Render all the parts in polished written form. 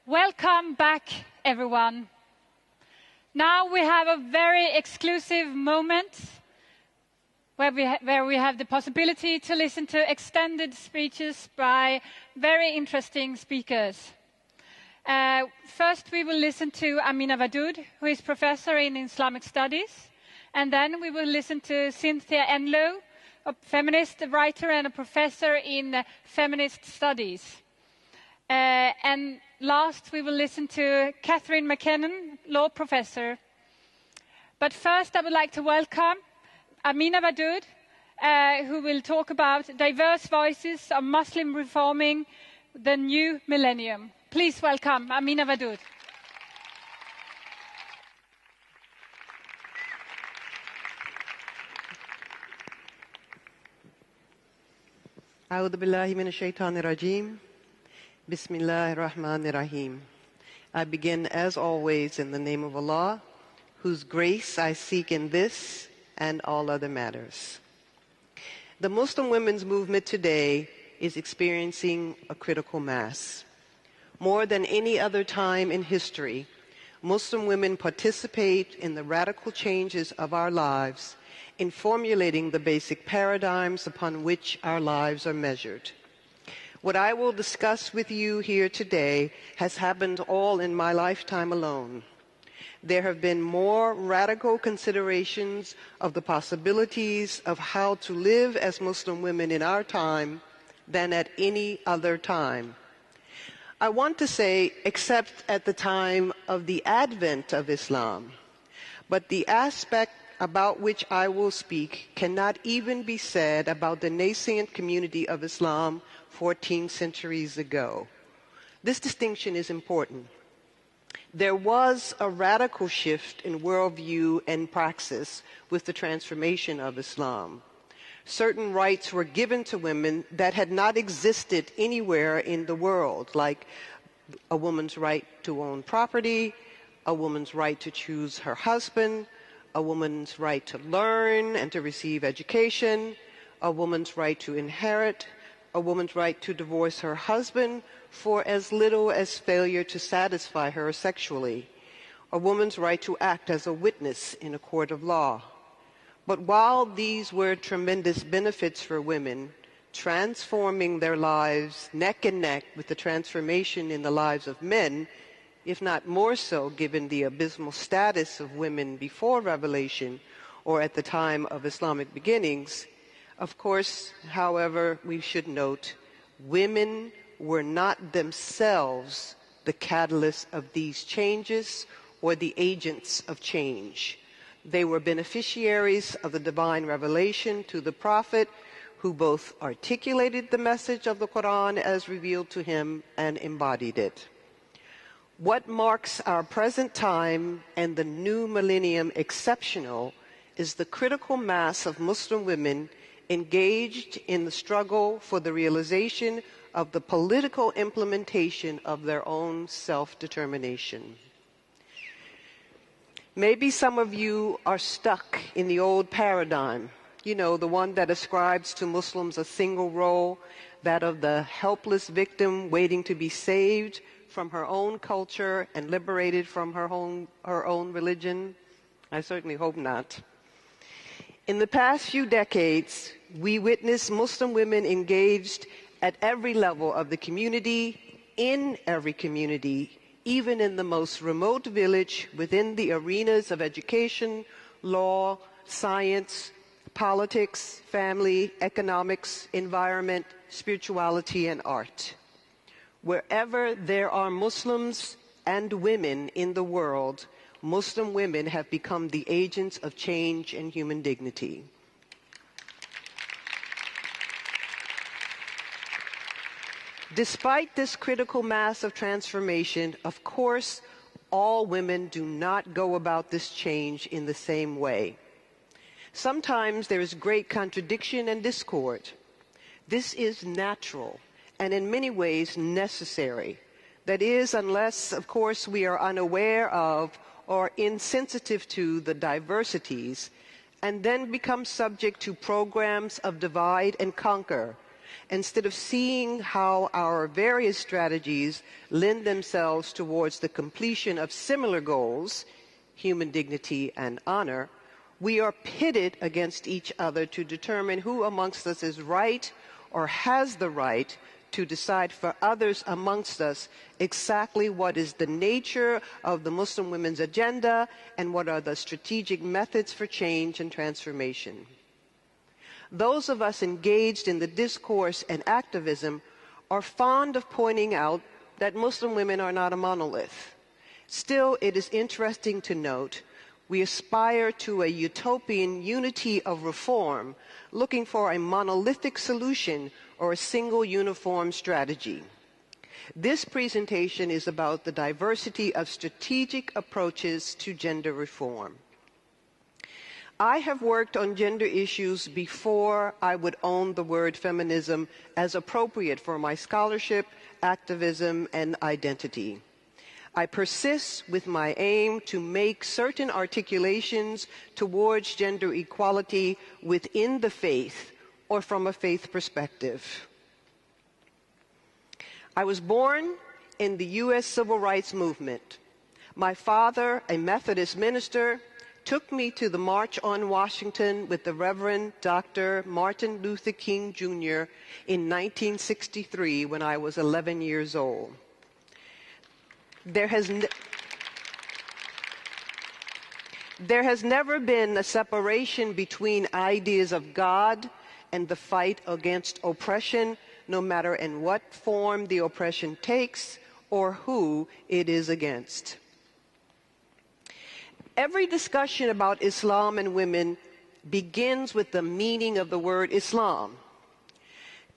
Welcome back, everyone. Now we have a very exclusive moment where we have the possibility to listen to extended speeches by very interesting speakers. First, we will listen to Amina Wadud, who is professor in Islamic Studies. And then we will listen to Cynthia Enlow, a feminist writer and a professor in feminist studies. And last, we will listen to Catherine McKinnon, law professor. But first, I would like to welcome Amina Wadud, who will talk about diverse voices of Muslim reforming the new millennium. Please welcome Amina Wadud. أعوذ بالله من الشيطان الرجيم. بسم الله الرحمن الرحيم. I begin, as always, in the name of Allah, whose grace I seek in this and all other matters. The Muslim women's movement today is experiencing a critical mass. More than any other time in history, Muslim women participate in the radical changes of our lives in formulating the basic paradigms upon which our lives are measured. What I will discuss with you here today has happened all in my lifetime alone. There have been more radical considerations of the possibilities of how to live as Muslim women in our time than at any other time. I want to say, except at the time of the advent of Islam, but the aspect about which I will speak cannot even be said about the nascent community of Islam 14 centuries ago. This distinction is important. There was a radical shift in worldview and praxis with the transformation of Islam. Certain rights were given to women that had not existed anywhere in the world, like a woman's right to own property, a woman's right to choose her husband, a woman's right to learn and to receive education, a woman's right to inherit, a woman's right to divorce her husband for as little as failure to satisfy her sexually, a woman's right to act as a witness in a court of law. But while these were tremendous benefits for women, transforming their lives neck and neck with the transformation in the lives of men, if not more so given the abysmal status of women before revelation or at the time of Islamic beginnings, of course, however, we should note, women were not themselves the catalyst of these changes or the agents of change. They were beneficiaries of the divine revelation to the Prophet, who both articulated the message of the Quran as revealed to him and embodied it. What marks our present time and the new millennium exceptional is the critical mass of Muslim women engaged in the struggle for the realization of the political implementation of their own self-determination. Maybe some of you are stuck in the old paradigm, the one that ascribes to Muslims a single role, that of the helpless victim waiting to be saved from her own culture and liberated from her own religion. I certainly hope not. In the past few decades, we witnessed Muslim women engaged at every level of the community, in every community, even in the most remote village, within the arenas of education, law, science, politics, family, economics, environment, spirituality, and art. Wherever there are Muslims and women in the world, Muslim women have become the agents of change and human dignity. Despite this critical mass of transformation, of course, all women do not go about this change in the same way. Sometimes there is great contradiction and discord. This is natural and in many ways necessary. That is, unless, of course, we are unaware of or insensitive to the diversities and then become subject to programs of divide and conquer instead of seeing how our various strategies lend themselves towards the completion of similar goals, human dignity and honor, we are pitted against each other to determine who amongst us is right or has the right to decide for others amongst us exactly what is the nature of the Muslim women's agenda and what are the strategic methods for change and transformation. Those of us engaged in the discourse and activism are fond of pointing out that Muslim women are not a monolith. Still, it is interesting to note we aspire to a utopian unity of reform, looking for a monolithic solution or a single uniform strategy. This presentation is about the diversity of strategic approaches to gender reform. I have worked on gender issues before I would own the word feminism as appropriate for my scholarship, activism, and identity. I persist with my aim to make certain articulations towards gender equality within the faith or from a faith perspective. I was born in the U.S. Civil Rights Movement. My father, a Methodist minister, took me to the March on Washington with the Reverend Dr. Martin Luther King, Jr. in 1963 when I was 11 years old. There has never been a separation between ideas of God and the fight against oppression, no matter in what form the oppression takes or who it is against. Every discussion about Islam and women begins with the meaning of the word Islam.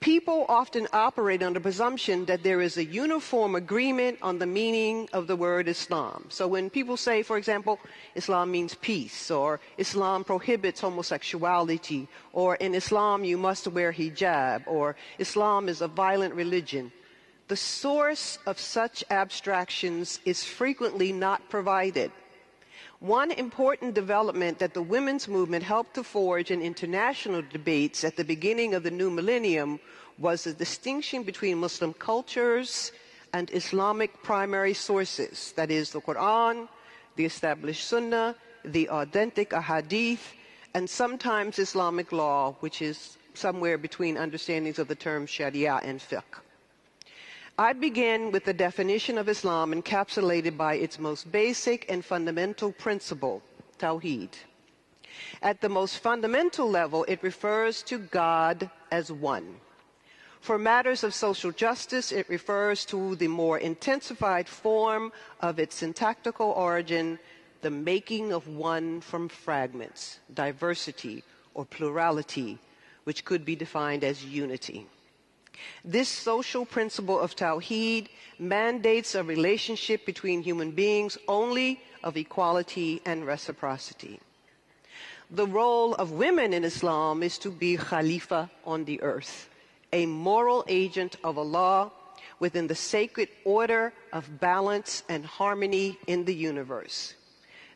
People often operate on the presumption that there is a uniform agreement on the meaning of the word Islam. So when people say, for example, Islam means peace, or Islam prohibits homosexuality, or in Islam you must wear hijab, or Islam is a violent religion, the source of such abstractions is frequently not provided. One important development that the women's movement helped to forge in international debates at the beginning of the new millennium was the distinction between Muslim cultures and Islamic primary sources, that is, the Quran, the established Sunnah, the authentic Ahadith, and sometimes Islamic law, which is somewhere between understandings of the terms Sharia and fiqh. I begin with the definition of Islam encapsulated by its most basic and fundamental principle, Tawheed. At the most fundamental level, it refers to God as one. For matters of social justice, it refers to the more intensified form of its syntactical origin, the making of one from fragments, diversity or plurality, which could be defined as unity. This social principle of Tawheed mandates a relationship between human beings only of equality and reciprocity. The role of women in Islam is to be Khalifa on the earth, a moral agent of Allah within the sacred order of balance and harmony in the universe.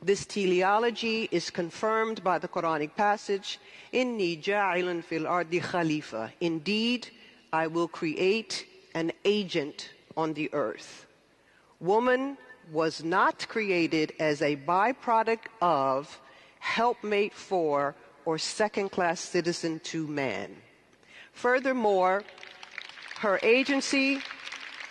This teleology is confirmed by the Quranic passage, Inni ja'ilun fil ardi khalifa. Indeed, I will create an agent on the earth. Woman was not created as a byproduct of, helpmate for, or second-class citizen to man. Furthermore, her agency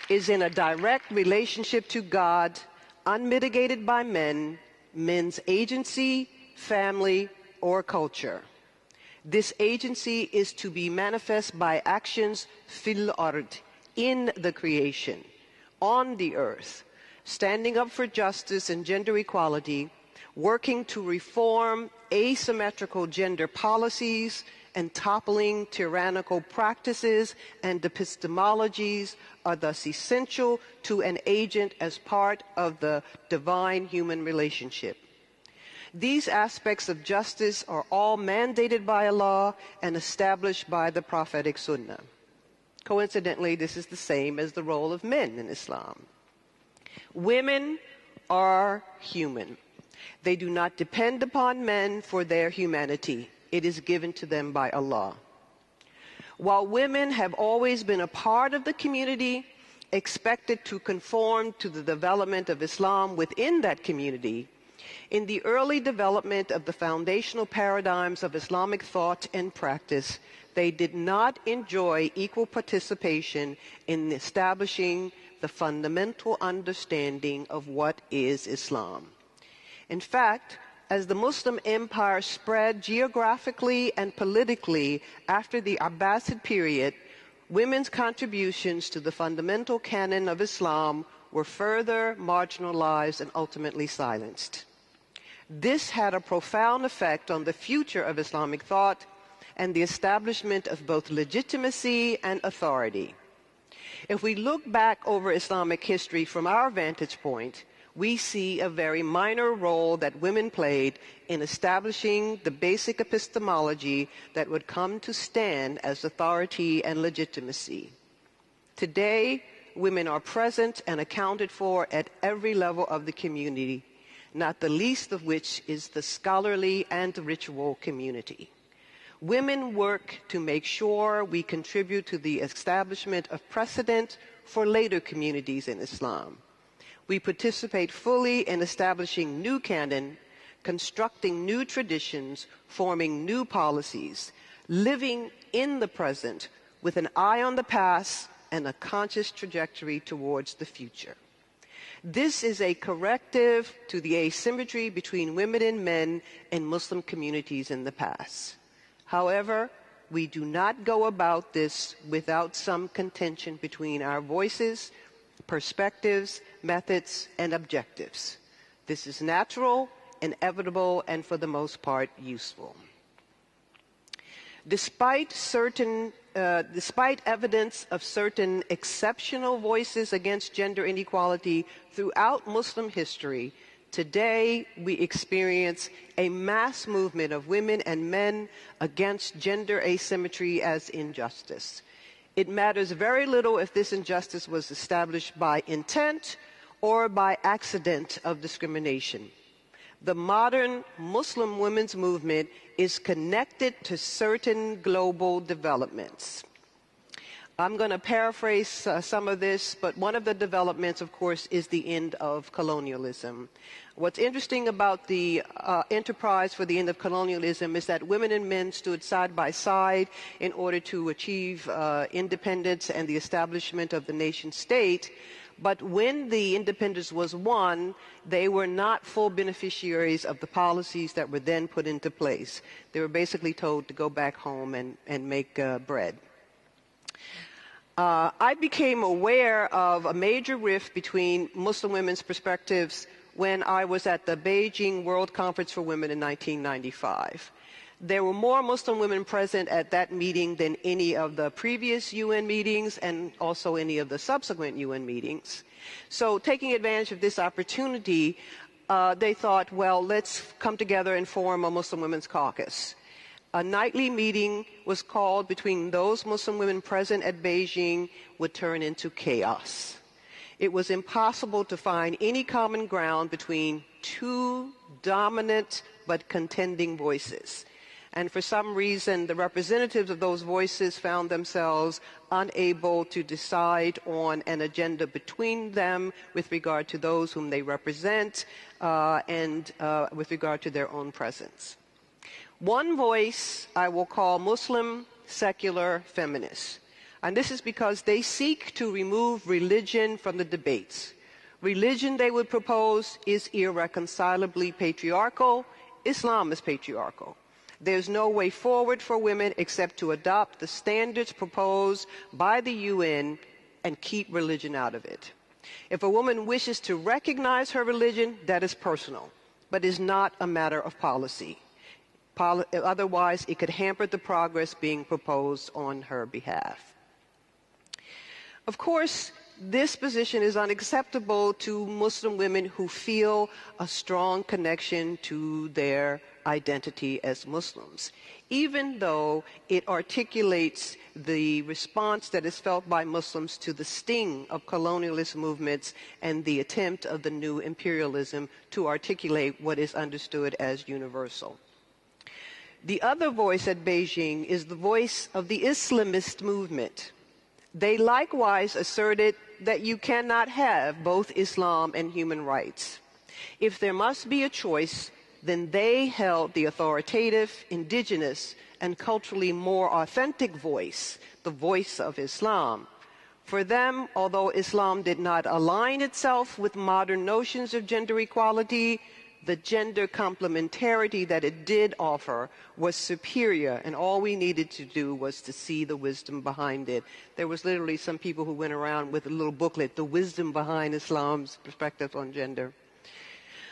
is in a direct relationship to God, unmitigated by men, men's agency, family, or culture. This agency is to be manifest by actions fil ard, in the creation, on the earth, standing up for justice and gender equality, working to reform asymmetrical gender policies, and toppling tyrannical practices and epistemologies are thus essential to an agent as part of the divine human relationship. These aspects of justice are all mandated by Allah and established by the prophetic Sunnah. Coincidentally, this is the same as the role of men in Islam. Women are human. They do not depend upon men for their humanity. It is given to them by Allah. While women have always been a part of the community, expected to conform to the development of Islam within that community, in the early development of the foundational paradigms of Islamic thought and practice, they did not enjoy equal participation in establishing the fundamental understanding of what is Islam. In fact, as the Muslim empire spread geographically and politically after the Abbasid period, women's contributions to the fundamental canon of Islam were further marginalized and ultimately silenced. This had a profound effect on the future of Islamic thought and the establishment of both legitimacy and authority. If we look back over Islamic history from our vantage point, we see a very minor role that women played in establishing the basic epistemology that would come to stand as authority and legitimacy. Today, women are present and accounted for at every level of the community, not the least of which is the scholarly and ritual community. Women work to make sure we contribute to the establishment of precedent for later communities in Islam. We participate fully in establishing new canon, constructing new traditions, forming new policies, living in the present with an eye on the past and a conscious trajectory towards the future. This is a corrective to the asymmetry between women and men in Muslim communities in the past. However, we do not go about this without some contention between our voices, perspectives, methods, and objectives. This is natural, inevitable, and for the most part useful. Despite evidence of certain exceptional voices against gender inequality throughout Muslim history, today we experience a mass movement of women and men against gender asymmetry as injustice. It matters very little if this injustice was established by intent or by accident of discrimination. The modern Muslim women's movement is connected to certain global developments. I'm going to paraphrase some of this, but one of the developments, of course, is the end of colonialism. What's interesting about the enterprise for the end of colonialism is that women and men stood side by side in order to achieve independence and the establishment of the nation state. But when the independence was won, they were not full beneficiaries of the policies that were then put into place. They were basically told to go back home and make bread. I became aware of a major rift between Muslim women's perspectives when I was at the Beijing World Conference for Women in 1995. There were more Muslim women present at that meeting than any of the previous UN meetings and also any of the subsequent UN meetings. So taking advantage of this opportunity, they thought, well, let's come together and form a Muslim Women's Caucus. A nightly meeting was called between those Muslim women present at Beijing would turn into chaos. It was impossible to find any common ground between two dominant but contending voices. And for some reason, the representatives of those voices found themselves unable to decide on an agenda between them with regard to those whom they represent and with regard to their own presence. One voice I will call Muslim secular feminists. And this is because they seek to remove religion from the debates. Religion, they would propose, is irreconcilably patriarchal. Islam is patriarchal. There's no way forward for women except to adopt the standards proposed by the UN and keep religion out of it. If a woman wishes to recognize her religion, that is personal, but is not a matter of policy. Otherwise, it could hamper the progress being proposed on her behalf. Of course, this position is unacceptable to Muslim women who feel a strong connection to their identity as Muslims, even though it articulates the response that is felt by Muslims to the sting of colonialist movements and the attempt of the new imperialism to articulate what is understood as universal. The other voice at Beijing is the voice of the Islamist movement. They likewise asserted that you cannot have both Islam and human rights. If there must be a choice, then they held the authoritative, indigenous, and culturally more authentic voice, the voice of Islam. For them, although Islam did not align itself with modern notions of gender equality, the gender complementarity that it did offer was superior, and all we needed to do was to see the wisdom behind it. There was literally some people who went around with a little booklet, The Wisdom Behind Islam's Perspective on Gender.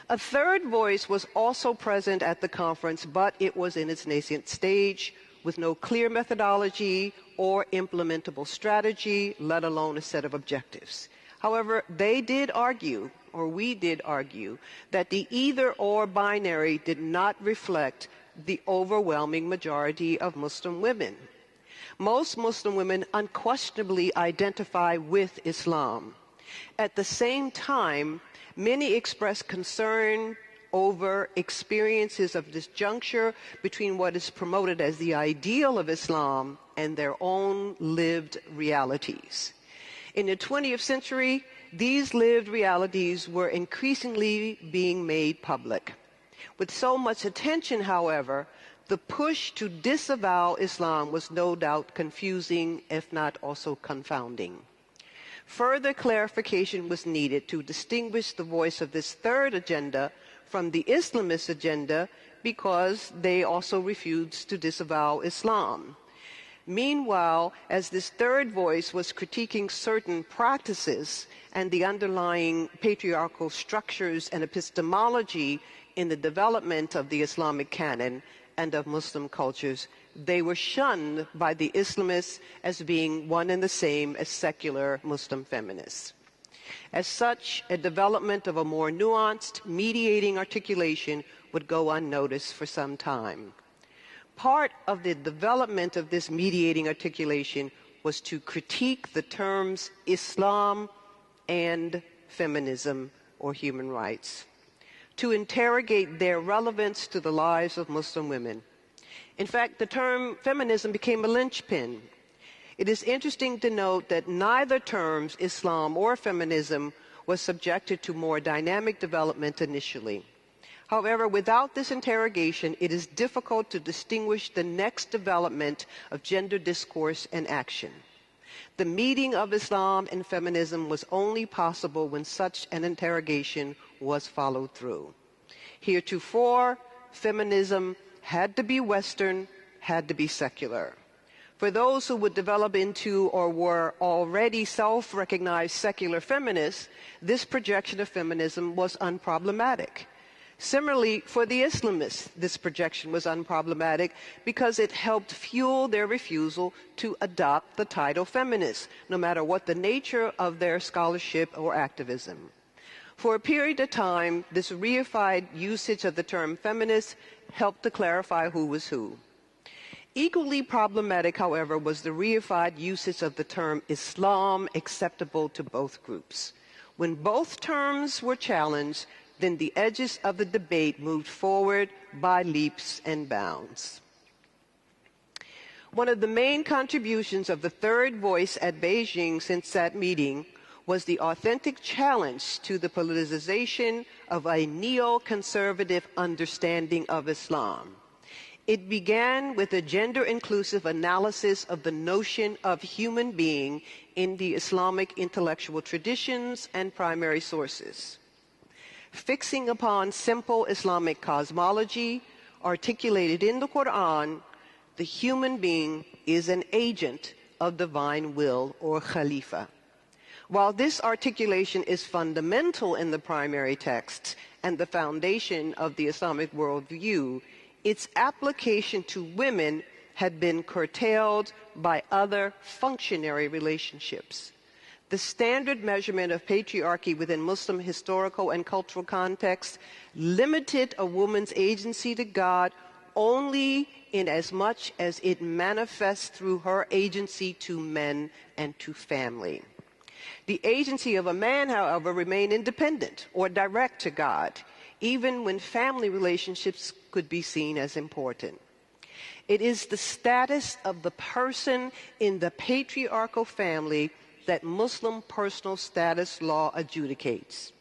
A third voice was also present at the conference, but it was in its nascent stage, with no clear methodology or implementable strategy, let alone a set of objectives. However, they did argue, or we did argue, that the either-or binary did not reflect the overwhelming majority of Muslim women. Most Muslim women unquestionably identify with Islam. At the same time, many express concern over experiences of disjuncture between what is promoted as the ideal of Islam and their own lived realities. In the 20th century, these lived realities were increasingly being made public. With so much attention, however, the push to disavow Islam was no doubt confusing, if not also confounding. Further clarification was needed to distinguish the voice of this third agenda from the Islamist agenda, because they also refused to disavow Islam. Meanwhile, as this third voice was critiquing certain practices and the underlying patriarchal structures and epistemology in the development of the Islamic canon and of Muslim cultures, they were shunned by the Islamists as being one and the same as secular Muslim feminists. As such, a development of a more nuanced, mediating articulation would go unnoticed for some time. Part of the development of this mediating articulation was to critique the terms Islam and feminism or human rights, to interrogate their relevance to the lives of Muslim women. In fact, the term feminism became a linchpin. It is interesting to note that neither terms, Islam or feminism, was subjected to more dynamic development initially. However, without this interrogation, it is difficult to distinguish the next development of gender discourse and action. The meeting of Islam and feminism was only possible when such an interrogation was followed through. Heretofore, feminism had to be Western, had to be secular. For those who would develop into or were already self-recognized secular feminists, this projection of feminism was unproblematic. Similarly, for the Islamists, this projection was unproblematic because it helped fuel their refusal to adopt the title feminist, no matter what the nature of their scholarship or activism. For a period of time, this reified usage of the term feminist helped to clarify who was who. Equally problematic, however, was the reified usage of the term Islam acceptable to both groups. When both terms were challenged, then the edges of the debate moved forward by leaps and bounds. One of the main contributions of the third voice at Beijing since that meeting was the authentic challenge to the politicization of a neoconservative understanding of Islam. It began with a gender-inclusive analysis of the notion of human being in the Islamic intellectual traditions and primary sources. Fixing upon simple Islamic cosmology articulated in the Quran, the human being is an agent of divine will, or khalifa. While this articulation is fundamental in the primary texts and the foundation of the Islamic worldview, its application to women had been curtailed by other functionary relationships. The standard measurement of patriarchy within Muslim historical and cultural contexts limited a woman's agency to God only in as much as it manifests through her agency to men and to family. The agency of a man, however, remained independent or direct to God, even when family relationships could be seen as important. It is the status of the person in the patriarchal family that Muslim personal status law adjudicates.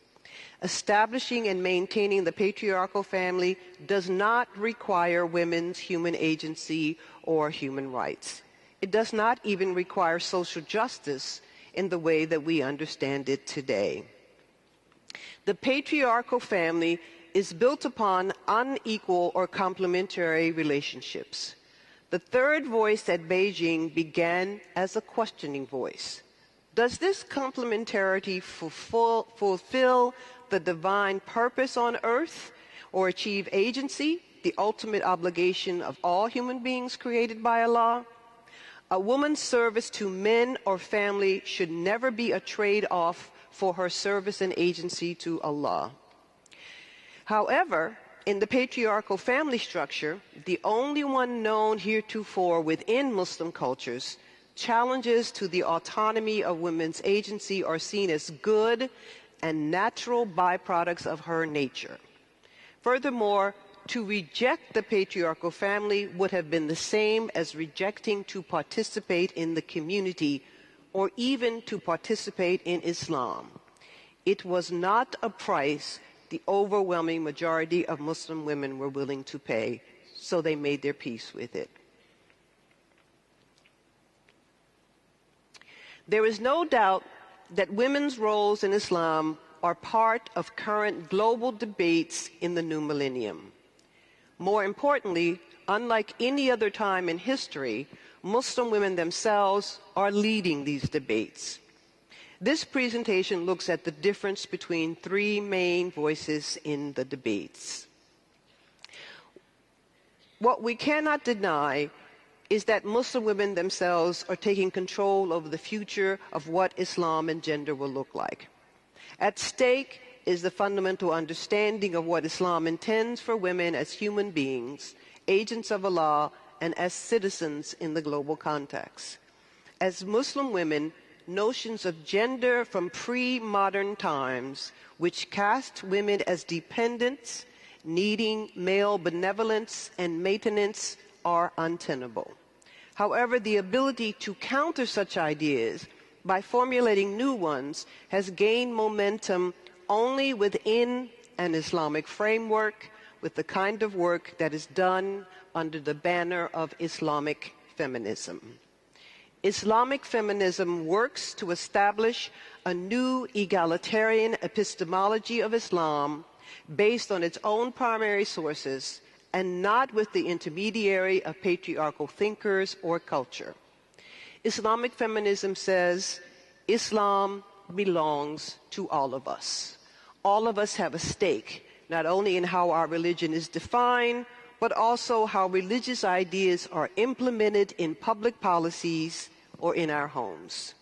Establishing and maintaining the patriarchal family does not require women's human agency or human rights. It does not even require social justice in the way that we understand it today. The patriarchal family is built upon unequal or complementary relationships. The third voice at Beijing began as a questioning voice. Does this complementarity fulfill the divine purpose on earth or achieve agency, the ultimate obligation of all human beings created by Allah? A woman's service to men or family should never be a trade-off for her service and agency to Allah. However, in the patriarchal family structure, the only one known heretofore within Muslim cultures, challenges to the autonomy of women's agency are seen as good and natural byproducts of her nature. Furthermore, to reject the patriarchal family would have been the same as rejecting to participate in the community or even to participate in Islam. It was not a price the overwhelming majority of Muslim women were willing to pay, so they made their peace with it. There is no doubt that women's roles in Islam are part of current global debates in the new millennium. More importantly, unlike any other time in history, Muslim women themselves are leading these debates. This presentation looks at the difference between three main voices in the debates. What we cannot deny is that Muslim women themselves are taking control over the future of what Islam and gender will look like. At stake is the fundamental understanding of what Islam intends for women as human beings, agents of Allah, and as citizens in the global context. As Muslim women, notions of gender from pre-modern times, which cast women as dependents, needing male benevolence and maintenance, are untenable. However, the ability to counter such ideas by formulating new ones has gained momentum only within an Islamic framework, with the kind of work that is done under the banner of Islamic feminism. Islamic feminism works to establish a new egalitarian epistemology of Islam based on its own primary sources and not with the intermediary of patriarchal thinkers or culture. Islamic feminism says Islam belongs to all of us. All of us have a stake, not only in how our religion is defined, but also how religious ideas are implemented in public policies or in our homes.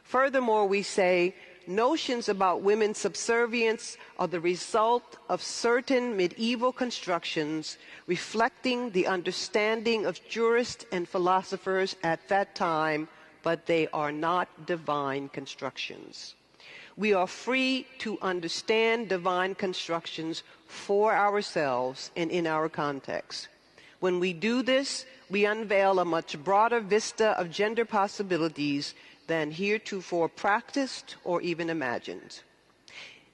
Furthermore, we say notions about women's subservience are the result of certain medieval constructions reflecting the understanding of jurists and philosophers at that time, but they are not divine constructions. We are free to understand divine constructions for ourselves and in our context. When we do this, we unveil a much broader vista of gender possibilities than heretofore practiced or even imagined.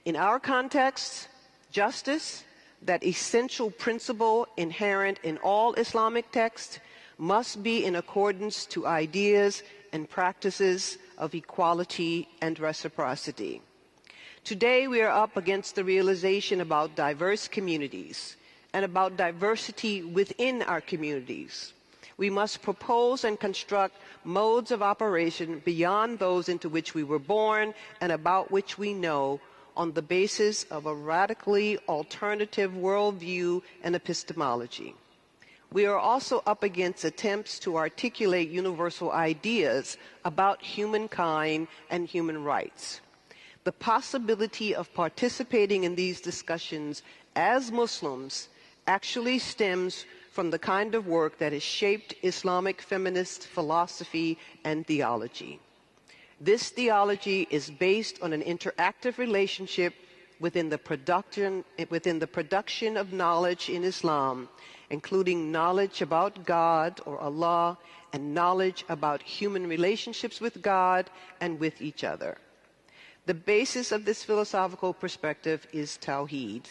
In our context, justice, that essential principle inherent in all Islamic texts, must be in accordance to ideas and practices of equality and reciprocity. Today, we are up against the realization about diverse communities and about diversity within our communities. We must propose and construct modes of operation beyond those into which we were born and about which we know, on the basis of a radically alternative worldview and epistemology. We are also up against attempts to articulate universal ideas about humankind and human rights. The possibility of participating in these discussions as Muslims actually stems from the kind of work that has shaped Islamic feminist philosophy and theology. This theology is based on an interactive relationship within the production of knowledge in Islam, including knowledge about God or Allah and knowledge about human relationships with God and with each other. The basis of this philosophical perspective is Tawheed.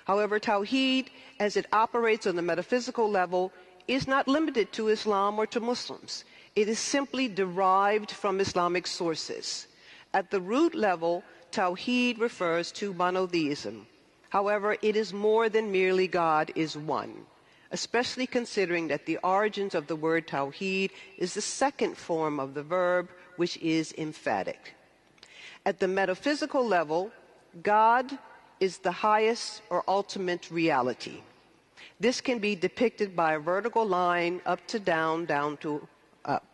However, Tawheed, as it operates on the metaphysical level, is not limited to Islam or to Muslims. It is simply derived from Islamic sources. At the root level, Tawheed refers to monotheism. However, it is more than merely God is one, especially considering that the origins of the word Tawheed is the second form of the verb, which is emphatic. At the metaphysical level, God is the highest or ultimate reality. This can be depicted by a vertical line up to down, down to up.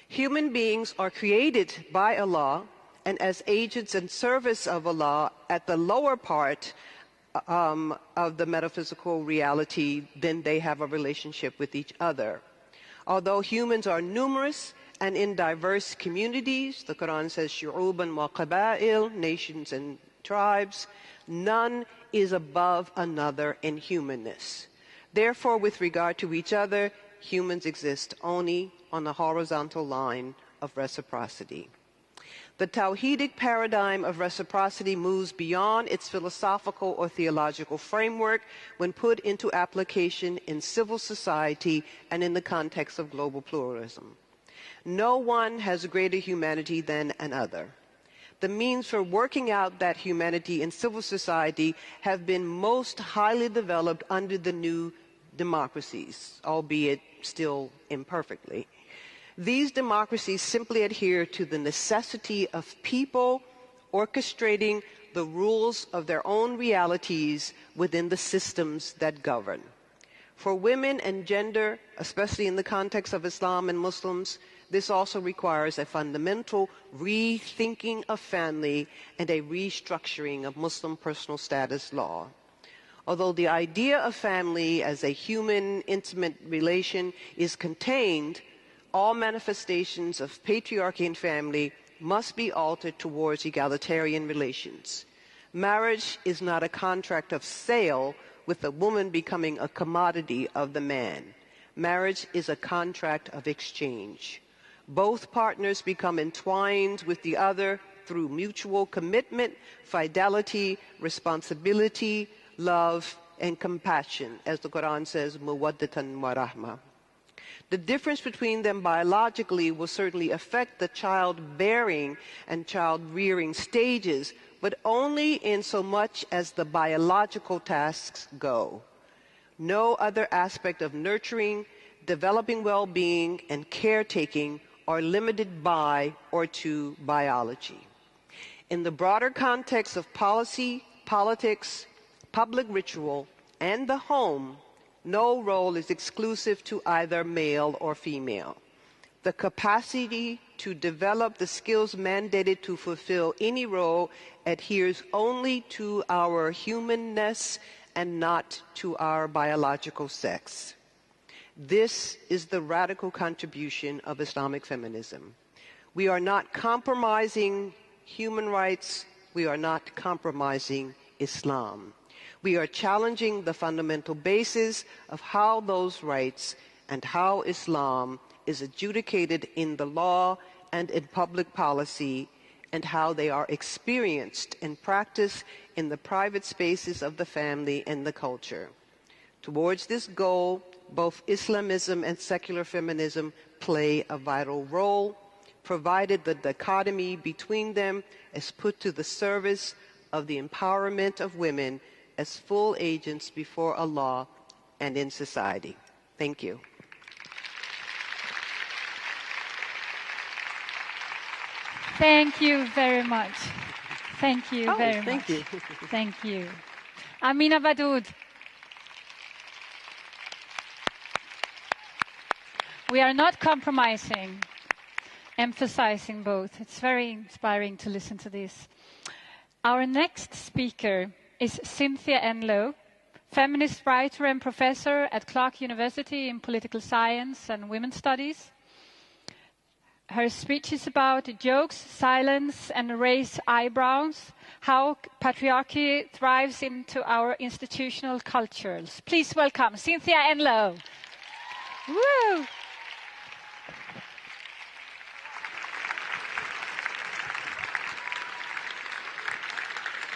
Human beings are created by Allah and as agents and service of Allah at the lower part of the metaphysical reality, then they have a relationship with each other. Although humans are numerous and in diverse communities, the Quran says, shu'uban wa qaba'il, nations and tribes, none is above another in humanness. Therefore, with regard to each other, humans exist only on the horizontal line of reciprocity. The Tawhidic paradigm of reciprocity moves beyond its philosophical or theological framework when put into application in civil society and in the context of global pluralism. No one has greater humanity than another. The means for working out that humanity in civil society have been most highly developed under the new democracies, albeit still imperfectly. These democracies simply adhere to the necessity of people orchestrating the rules of their own realities within the systems that govern. For women and gender, especially in the context of Islam and Muslims, this also requires a fundamental rethinking of family and a restructuring of Muslim personal status law. Although the idea of family as a human, intimate relation is contained, all manifestations of patriarchy and family must be altered towards egalitarian relations. Marriage is not a contract of sale with the woman becoming a commodity of the man. Marriage is a contract of exchange. Both partners become entwined with the other through mutual commitment, fidelity, responsibility, love, and compassion, as the Quran says, muwaddatan wa rahmah. The difference between them biologically will certainly affect the childbearing and child-rearing stages, but only in so much as the biological tasks go. No other aspect of nurturing, developing well-being, and caretaking are limited by or to biology. In the broader context of policy, politics, public ritual, and the home, no role is exclusive to either male or female. The capacity to develop the skills mandated to fulfill any role adheres only to our humanness and not to our biological sex. This is the radical contribution of Islamic feminism. We are not compromising human rights. We are not compromising Islam. We are challenging the fundamental basis of how those rights and how Islam is adjudicated in the law and in public policy, and how they are experienced and practiced in the private spaces of the family and the culture. Towards this goal, both Islamism and secular feminism play a vital role, provided the dichotomy between them is put to the service of the empowerment of women as full agents before Allah and in society. Thank you. Thank you very much. Thank you very much. Thank you. Thank you. Amina Wadud. We are not compromising, emphasizing both. It's very inspiring to listen to this. Our next speaker is Cynthia Enlow, feminist writer and professor at Clark University in political science and women's studies. Her speech is about jokes, silence, and raised eyebrows, how patriarchy thrives into our institutional cultures. Please welcome Cynthia Enlow. Woo!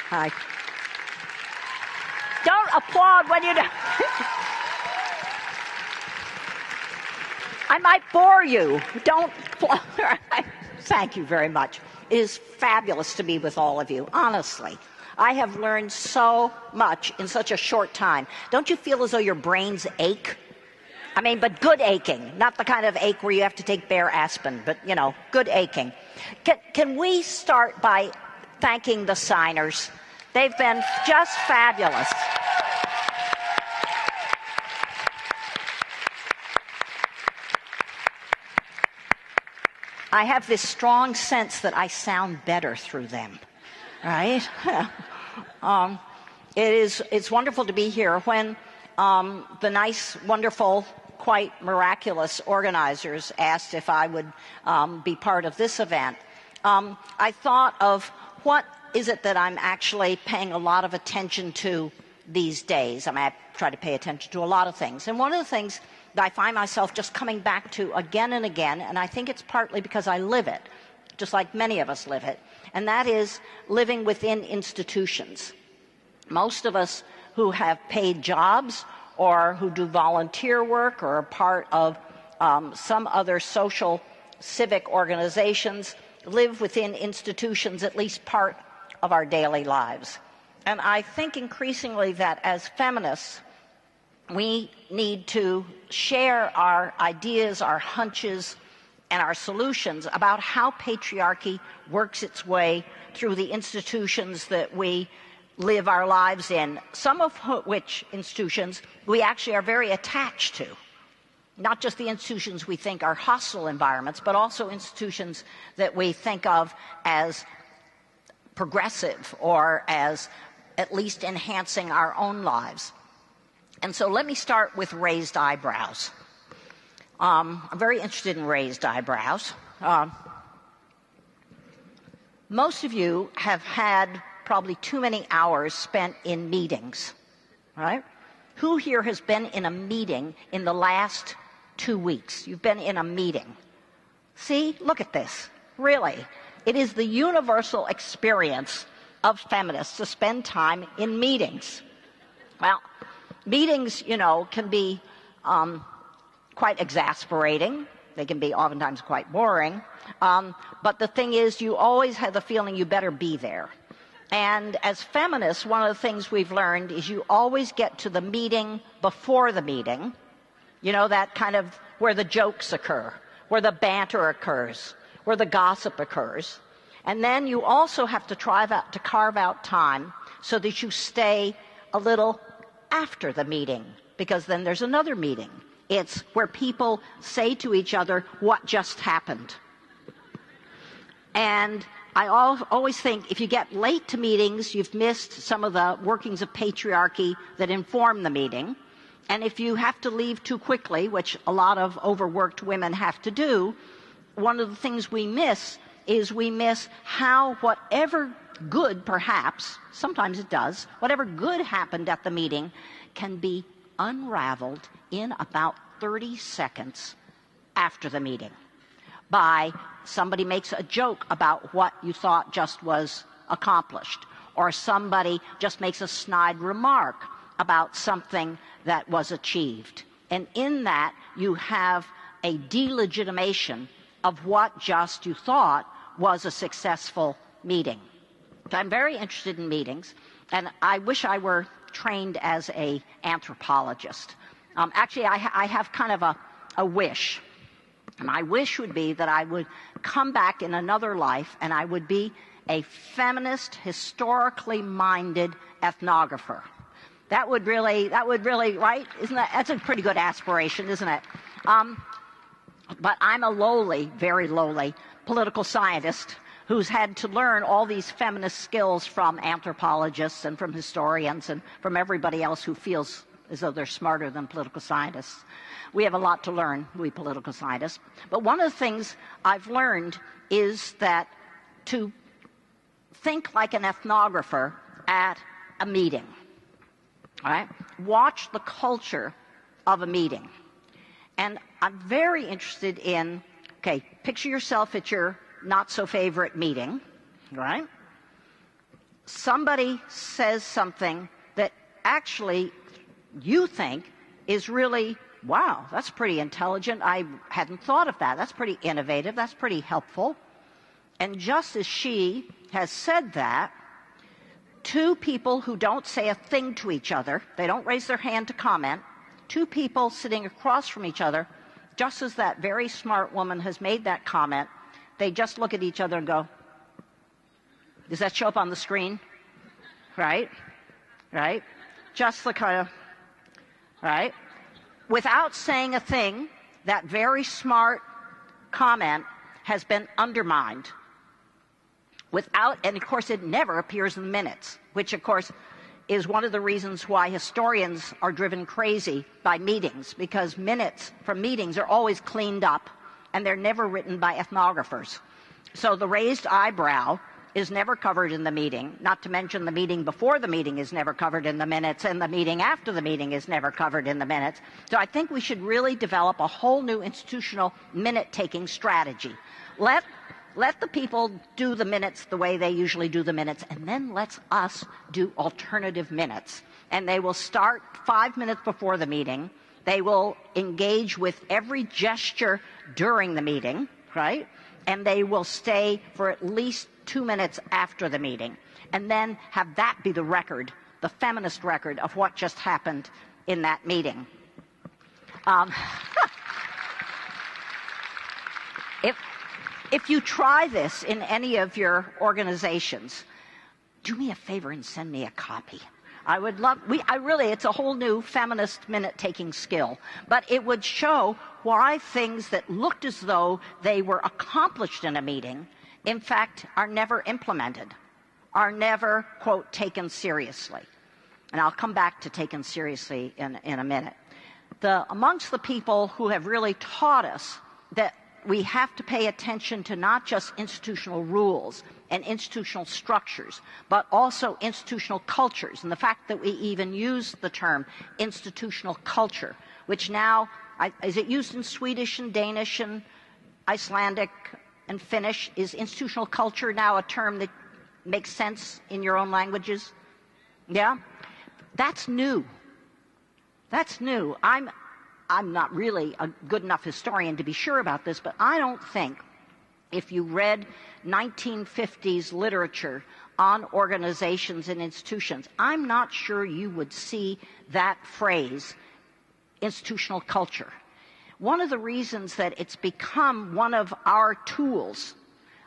Hi. Don't applaud when you don't. I might bore you. Don't applaud. Thank you very much. It is fabulous to be with all of you, honestly. I have learned so much in such a short time. Don't you feel as though your brains ache? I mean, but good aching, not the kind of ache where you have to take bare aspirin, but, you know, good aching. Can we start by thanking the signers? They've been just fabulous. I have this strong sense that I sound better through them, right? It's wonderful to be here. When the nice, wonderful, quite miraculous organizers asked if I would be part of this event, I thought of what is it that I'm actually paying a lot of attention to these days. I mean, I try to pay attention to a lot of things. And one of the things that I find myself just coming back to again and again, and I think it's partly because I live it, just like many of us live it, and that is living within institutions. Most of us who have paid jobs or who do volunteer work or are part of some other social civic organizations live within institutions at least part of our daily lives. And I think increasingly that as feminists, we need to share our ideas, our hunches, and our solutions about how patriarchy works its way through the institutions that we live our lives in, some of which institutions we actually are very attached to. Not just the institutions we think are hostile environments, but also institutions that we think of as progressive or as at least enhancing our own lives. And so let me start with raised eyebrows. I'm very interested in raised eyebrows. Most of you have had probably too many hours spent in meetings, right? Who here has been in a meeting in the last 2 weeks? You've been in a meeting. See, look at this. Really, it is the universal experience of feminists to spend time in meetings. Well, meetings, you know, can be quite exasperating. They can be oftentimes quite boring. But the thing is, you always have the feeling you better be there. And as feminists, one of the things we've learned is you always get to the meeting before the meeting. You know, that kind of where the jokes occur, where the banter occurs, where the gossip occurs. And then you also have to carve out time so that you stay a little after the meeting, because then there's another meeting. It's where people say to each other what just happened. And I always think if you get late to meetings, you've missed some of the workings of patriarchy that inform the meeting. And if you have to leave too quickly, which a lot of overworked women have to do, one of the things we miss is we miss how whatever good, perhaps, sometimes it does, whatever good happened at the meeting can be unraveled in about 30 seconds after the meeting by somebody makes a joke about what you thought just was accomplished, or somebody just makes a snide remark about something that was achieved. And in that, you have a delegitimation of what just you thought was a successful meeting. So I'm very interested in meetings, and I wish I were trained as an anthropologist. Actually, I have kind of a wish. And my wish would be that I would come back in another life and I would be a feminist, historically minded ethnographer. That would really, right? That's a pretty good aspiration, isn't it? But I'm a lowly, very lowly political scientist who's had to learn all these feminist skills from anthropologists and from historians and from everybody else who feels as though they're smarter than political scientists. We have a lot to learn, we political scientists. But one of the things I've learned is that to think like an ethnographer at a meeting, all right? Watch the culture of a meeting. And I'm very interested in, okay, picture yourself at your not-so-favorite meeting, right? Somebody says something that actually you think is really, wow, that's pretty intelligent. I hadn't thought of that. That's pretty innovative. That's pretty helpful. And just as she has said that, two people who don't say a thing to each other, they don't raise their hand to comment, two people sitting across from each other, just as that very smart woman has made that comment, they just look at each other and go, does that show up on the screen? Right? Right? Just the kind of, right? Without saying a thing, that very smart comment has been undermined. Without, and of course it never appears in the minutes, which of course is one of the reasons why historians are driven crazy by meetings, because minutes from meetings are always cleaned up and they're never written by ethnographers. So the raised eyebrow is never covered in the meeting, not to mention the meeting before the meeting is never covered in the minutes, and the meeting after the meeting is never covered in the minutes. So I think we should really develop a whole new institutional minute-taking strategy. Let the people do the minutes the way they usually do the minutes, and then let us do alternative minutes. And they will start 5 minutes before the meeting. They will engage with every gesture during the meeting, right? And they will stay for at least 2 minutes after the meeting, and then have that be the record, the feminist record of what just happened in that meeting. If you try this in any of your organizations, do me a favor and send me a copy. I would love, it's a whole new feminist minute-taking skill, but it would show why things that looked as though they were accomplished in a meeting, in fact, are never implemented, are never, quote, taken seriously. And I'll come back to taken seriously in a minute. Amongst the people who have really taught us that we have to pay attention to not just institutional rules and institutional structures, but also institutional cultures. And the fact that we even use the term institutional culture, which now, is it used in Swedish and Danish and Icelandic and Finnish? Is institutional culture now a term that makes sense in your own languages? Yeah? That's new. That's new. I'm not really a good enough historian to be sure about this, but I don't think if you read 1950s literature on organizations and institutions, I'm not sure you would see that phrase, institutional culture. One of the reasons that it's become one of our tools,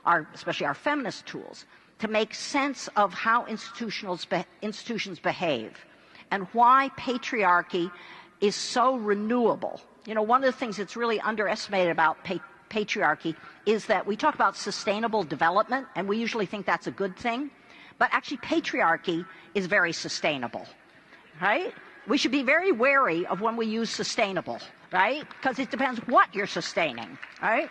especially our feminist tools, to make sense of how institutions behave and why patriarchy is so renewable. You know, one of the things that's really underestimated about patriarchy is that we talk about sustainable development, and we usually think that's a good thing, but actually patriarchy is very sustainable, right? We should be very wary of when we use sustainable, right? Because it depends what you're sustaining, right?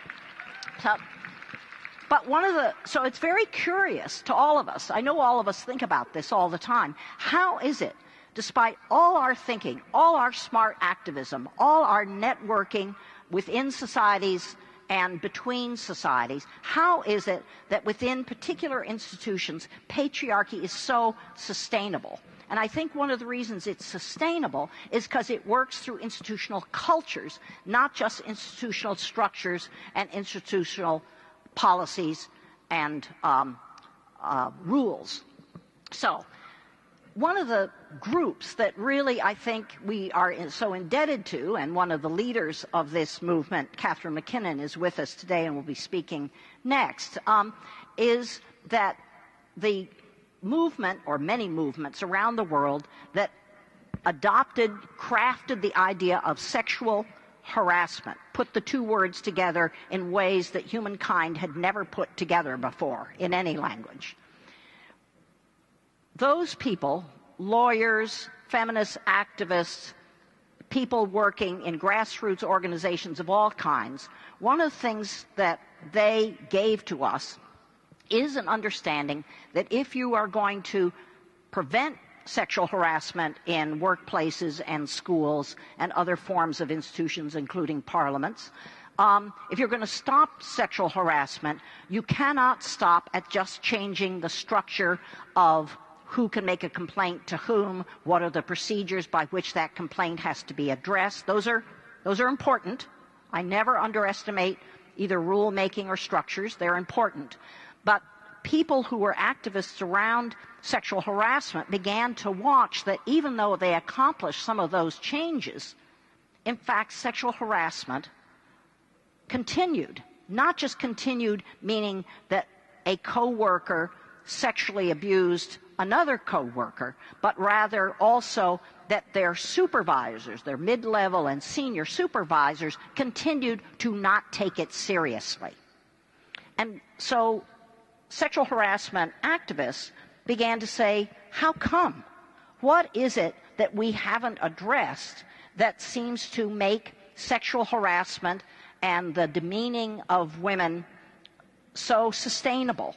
So it's very curious to all of us. I know all of us think about this all the time. How is it, despite all our thinking, all our smart activism, all our networking within societies and between societies, how is it that within particular institutions, patriarchy is so sustainable? And I think one of the reasons it's sustainable is because it works through institutional cultures, not just institutional structures and institutional policies and rules. So, one of the groups that really I think we are so indebted to, and one of the leaders of this movement, Catherine McKinnon, is with us today and will be speaking next, is that the movement, or many movements around the world, that crafted the idea of sexual harassment, put the two words together in ways that humankind had never put together before in any language. Those people, lawyers, feminist activists, people working in grassroots organizations of all kinds, one of the things that they gave to us is an understanding that if you are going to prevent sexual harassment in workplaces and schools and other forms of institutions, including parliaments, if you're going to stop sexual harassment, you cannot stop at just changing the structure of who can make a complaint to whom, what are the procedures by which that complaint has to be addressed. Those are important. I never underestimate either rule-making or structures. They're important. But people who were activists around sexual harassment began to watch that even though they accomplished some of those changes, in fact, sexual harassment continued. Not just continued, meaning that a coworker sexually abused another coworker, but rather also that their supervisors, their mid-level and senior supervisors, continued to not take it seriously. And so sexual harassment activists began to say, how come? What is it that we haven't addressed that seems to make sexual harassment and the demeaning of women so sustainable?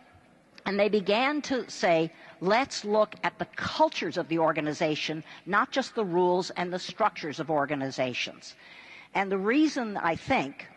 And they began to say, let's look at the cultures of the organization, not just the rules and the structures of organizations. And the reason, I think,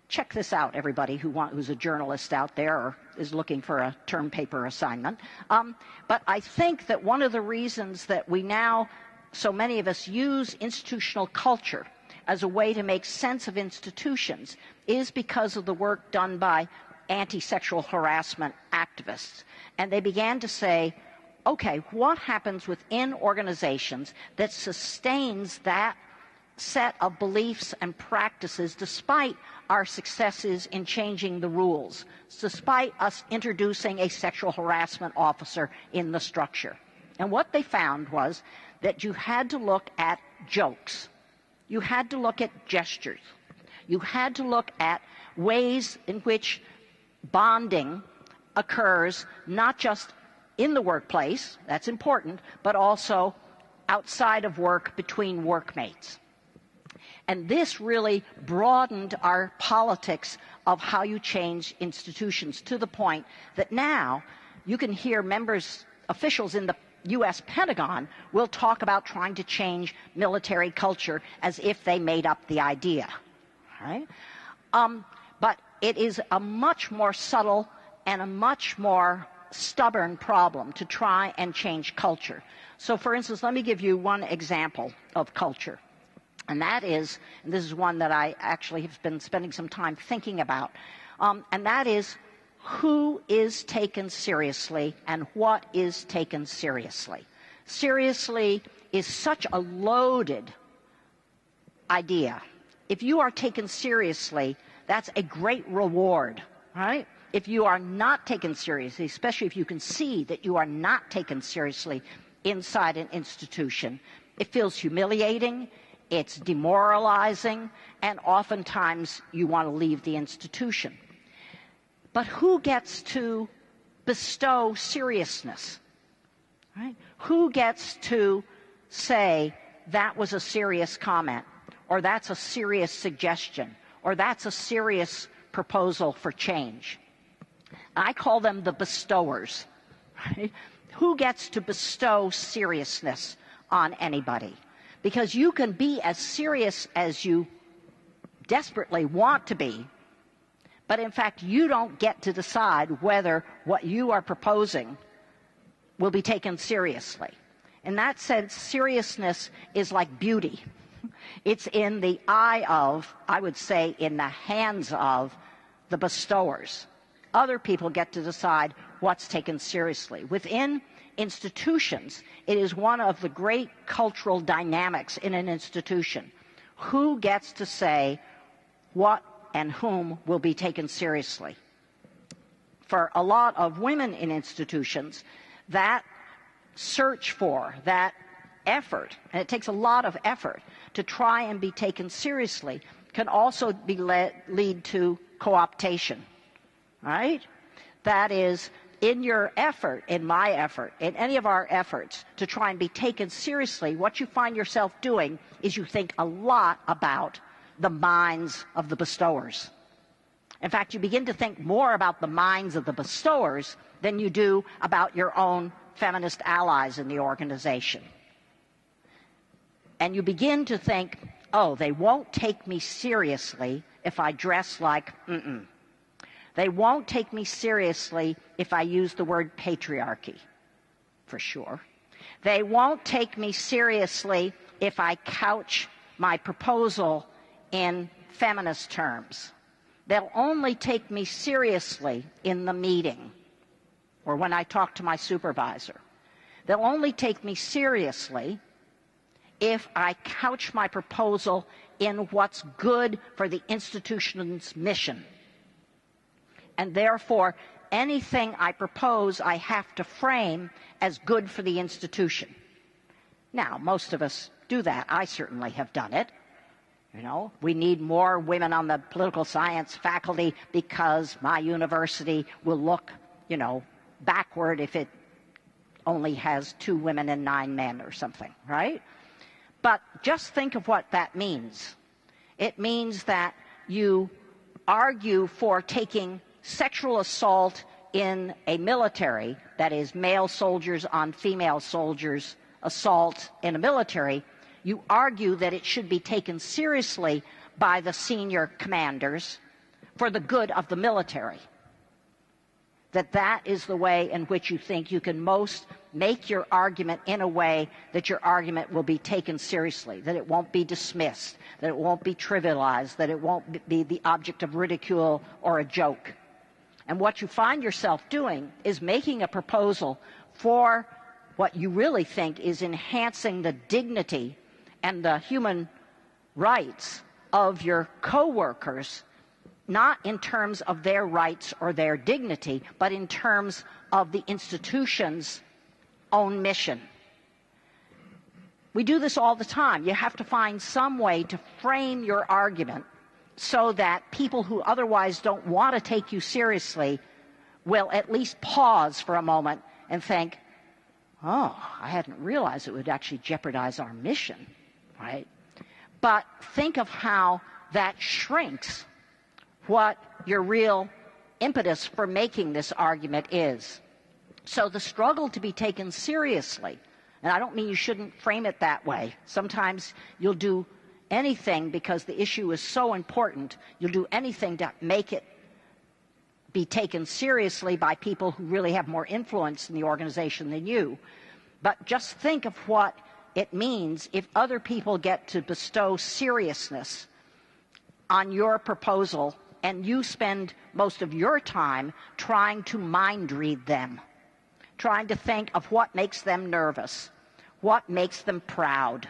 check this out, everybody who's a journalist out there or is looking for a term paper assignment. But I think that one of the reasons that we now, so many of us, use institutional culture as a way to make sense of institutions is because of the work done by anti-sexual harassment activists. And they began to say, okay, what happens within organizations that sustains that set of beliefs and practices despite our successes in changing the rules, despite us introducing a sexual harassment officer in the structure? And what they found was that you had to look at jokes. You had to look at gestures. You had to look at ways in which bonding occurs not just in the workplace, that's important, but also outside of work between workmates. And this really broadened our politics of how you change institutions to the point that now you can hear officials in the U.S. Pentagon will talk about trying to change military culture as if they made up the idea. Right? But it is a much more subtle and a much more stubborn problem to try and change culture. So, for instance, let me give you one example of culture. And that is, and this is one that I actually have been spending some time thinking about, and that is who is taken seriously and what is taken seriously. Seriously is such a loaded idea. If you are taken seriously, that's a great reward, right? If you are not taken seriously, especially if you can see that you are not taken seriously inside an institution, it feels humiliating, it's demoralizing, and oftentimes you want to leave the institution. But who gets to bestow seriousness? Right? Who gets to say that was a serious comment, or that's a serious suggestion, or that's a serious proposal for change? I call them the bestowers. Right? Who gets to bestow seriousness on anybody? Because you can be as serious as you desperately want to be, but in fact you don't get to decide whether what you are proposing will be taken seriously. In that sense, seriousness is like beauty. It's in the eye of, I would say, in the hands of the bestowers. Other people get to decide what's taken seriously. Within institutions, it is one of the great cultural dynamics in an institution. Who gets to say what and whom will be taken seriously? For a lot of women in institutions, that search for, that effort, and it takes a lot of effort to try and be taken seriously, can also lead to co-optation, right? That is, in your effort, in my effort, in any of our efforts to try and be taken seriously, what you find yourself doing is you think a lot about the minds of the bestowers. In fact, you begin to think more about the minds of the bestowers than you do about your own feminist allies in the organization. And you begin to think, oh, they won't take me seriously if I dress like They won't take me seriously if I use the word patriarchy, for sure. They won't take me seriously if I couch my proposal in feminist terms. They'll only take me seriously in the meeting or when I talk to my supervisor. They'll only take me seriously if I couch my proposal in what's good for the institution's mission. And therefore, anything I propose, I have to frame as good for the institution. Now, most of us do that. I certainly have done it. You know, we need more women on the political science faculty because my university will look, backward if it only has 2 women and 9 men or something, right? But just think of what that means. It means that you argue for taking sexual assault in a military, that is, male soldiers on female soldiers, assault in a military. You argue that it should be taken seriously by the senior commanders for the good of the military. That is the way in which you think you can most make your argument in a way that your argument will be taken seriously, that it won't be dismissed, that it won't be trivialized, that it won't be the object of ridicule or a joke. And what you find yourself doing is making a proposal for what you really think is enhancing the dignity and the human rights of your coworkers, not in terms of their rights or their dignity, but in terms of the institution's own mission. We do this all the time. You have to find some way to frame your argument so that people who otherwise don't want to take you seriously will at least pause for a moment and think, oh, I hadn't realized it would actually jeopardize our mission, right? But think of how that shrinks what your real impetus for making this argument is. So the struggle to be taken seriously, and I don't mean you shouldn't frame it that way. Sometimes you'll do anything because the issue is so important, you'll do anything to make it be taken seriously by people who really have more influence in the organization than you. But just think of what it means if other people get to bestow seriousness on your proposal and you spend most of your time trying to mind read them, trying to think of what makes them nervous, what makes them proud,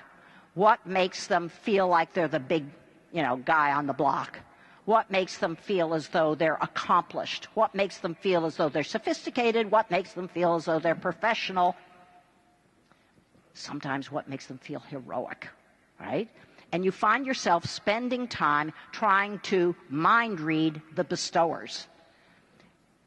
what makes them feel like they're the big, guy on the block, what makes them feel as though they're accomplished, what makes them feel as though they're sophisticated, what makes them feel as though they're professional, sometimes what makes them feel heroic, right? And you find yourself spending time trying to mind read the bestowers.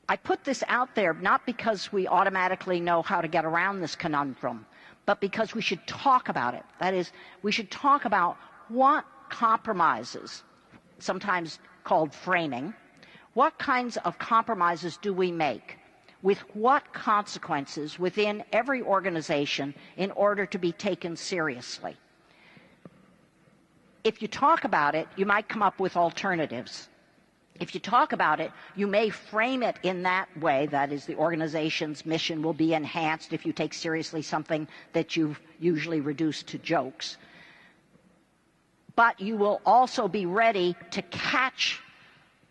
I put this out there not because we automatically know how to get around this conundrum, but because we should talk about it. That is, we should talk about what compromises, sometimes called framing, what kinds of compromises do we make, with what consequences within every organization in order to be taken seriously. If you talk about it, you might come up with alternatives. If you talk about it, you may frame it in that way, that is, the organization's mission will be enhanced if you take seriously something that you've usually reduced to jokes. But you will also be ready to catch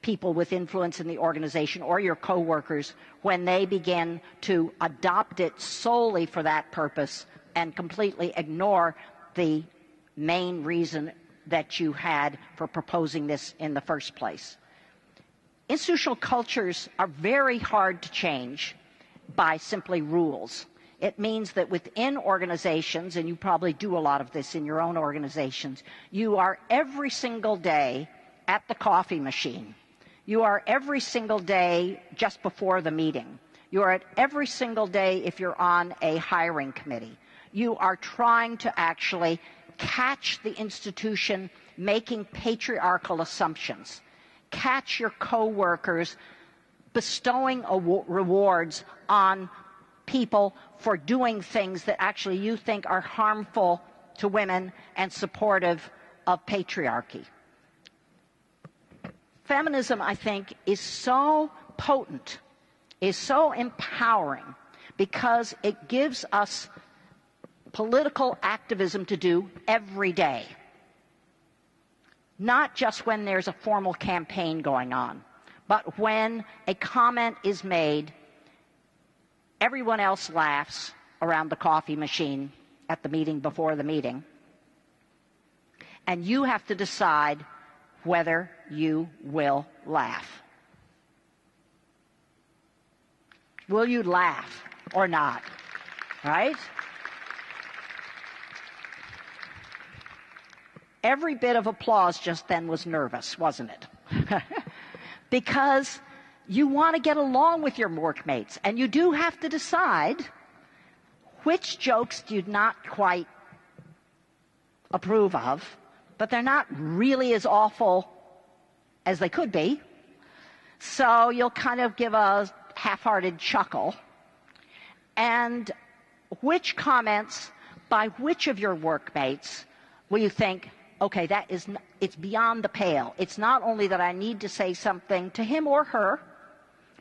people with influence in the organization or your coworkers when they begin to adopt it solely for that purpose and completely ignore the main reason that you had for proposing this in the first place. Institutional cultures are very hard to change by simply rules. It means that within organizations, and you probably do a lot of this in your own organizations, you are every single day at the coffee machine. You are every single day just before the meeting. You are at every single day if you're on a hiring committee. You are trying to actually catch the institution making patriarchal assumptions, catch your coworkers bestowing rewards on people for doing things that actually you think are harmful to women and supportive of patriarchy. Feminism, I think, is so potent, is so empowering, because it gives us political activism to do every day. Not just when there's a formal campaign going on, but when a comment is made, everyone else laughs around the coffee machine at the meeting before the meeting, and you have to decide whether you will laugh. Will you laugh or not? Right? Every bit of applause just then was nervous, wasn't it? Because you want to get along with your workmates, and you do have to decide which jokes do you not quite approve of, but they're not really as awful as they could be. So you'll kind of give a half-hearted chuckle. And which comments by which of your workmates will you think, okay, it's beyond the pale. It's not only that I need to say something to him or her,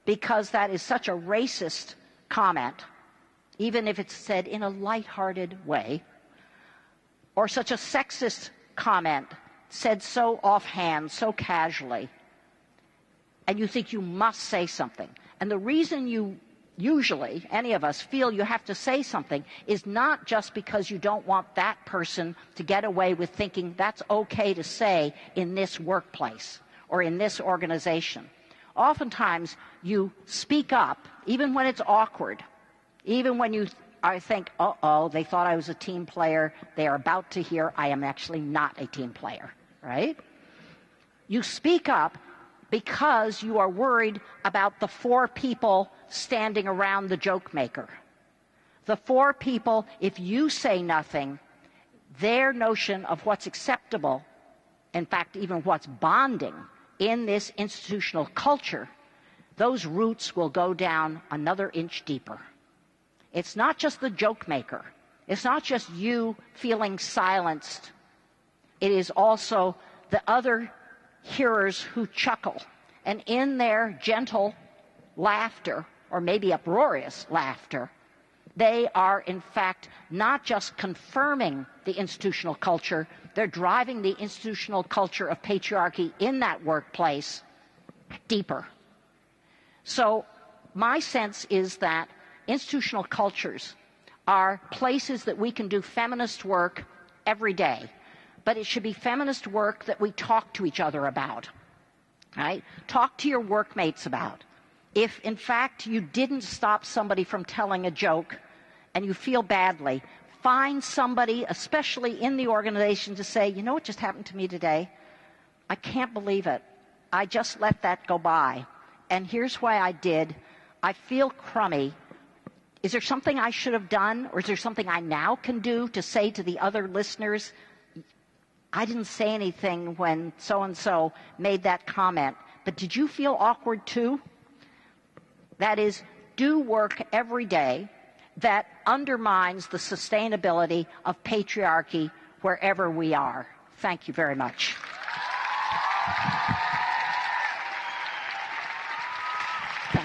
because that is such a racist comment, even if it's said in a lighthearted way, or such a sexist comment said so offhand, so casually, and you think you must say something. And the reason you usually, any of us, feel you have to say something is not just because you don't want that person to get away with thinking that's okay to say in this workplace or in this organization. Oftentimes, you speak up, even when it's awkward, even when I think, uh-oh, they thought I was a team player. They are about to hear I am actually not a team player, right? You speak up because you are worried about the 4 people standing around the joke maker. The 4 people, if you say nothing, their notion of what's acceptable, in fact, even what's bonding in this institutional culture, those roots will go down another inch deeper. It's not just the joke maker. It's not just you feeling silenced. It is also the other hearers who chuckle. And in their gentle laughter, or maybe uproarious laughter, they are, in fact, not just confirming the institutional culture, they're driving the institutional culture of patriarchy in that workplace deeper. So my sense is that institutional cultures are places that we can do feminist work every day, but it should be feminist work that we talk to each other about, right? Talk to your workmates about. If, in fact, you didn't stop somebody from telling a joke and you feel badly, find somebody, especially in the organization, to say, you know what just happened to me today? I can't believe it. I just let that go by. And here's why I did. I feel crummy. Is there something I should have done, or is there something I now can do to say to the other listeners, I didn't say anything when so-and-so made that comment, but did you feel awkward too? That is, do work every day that undermines the sustainability of patriarchy wherever we are. Thank you very much.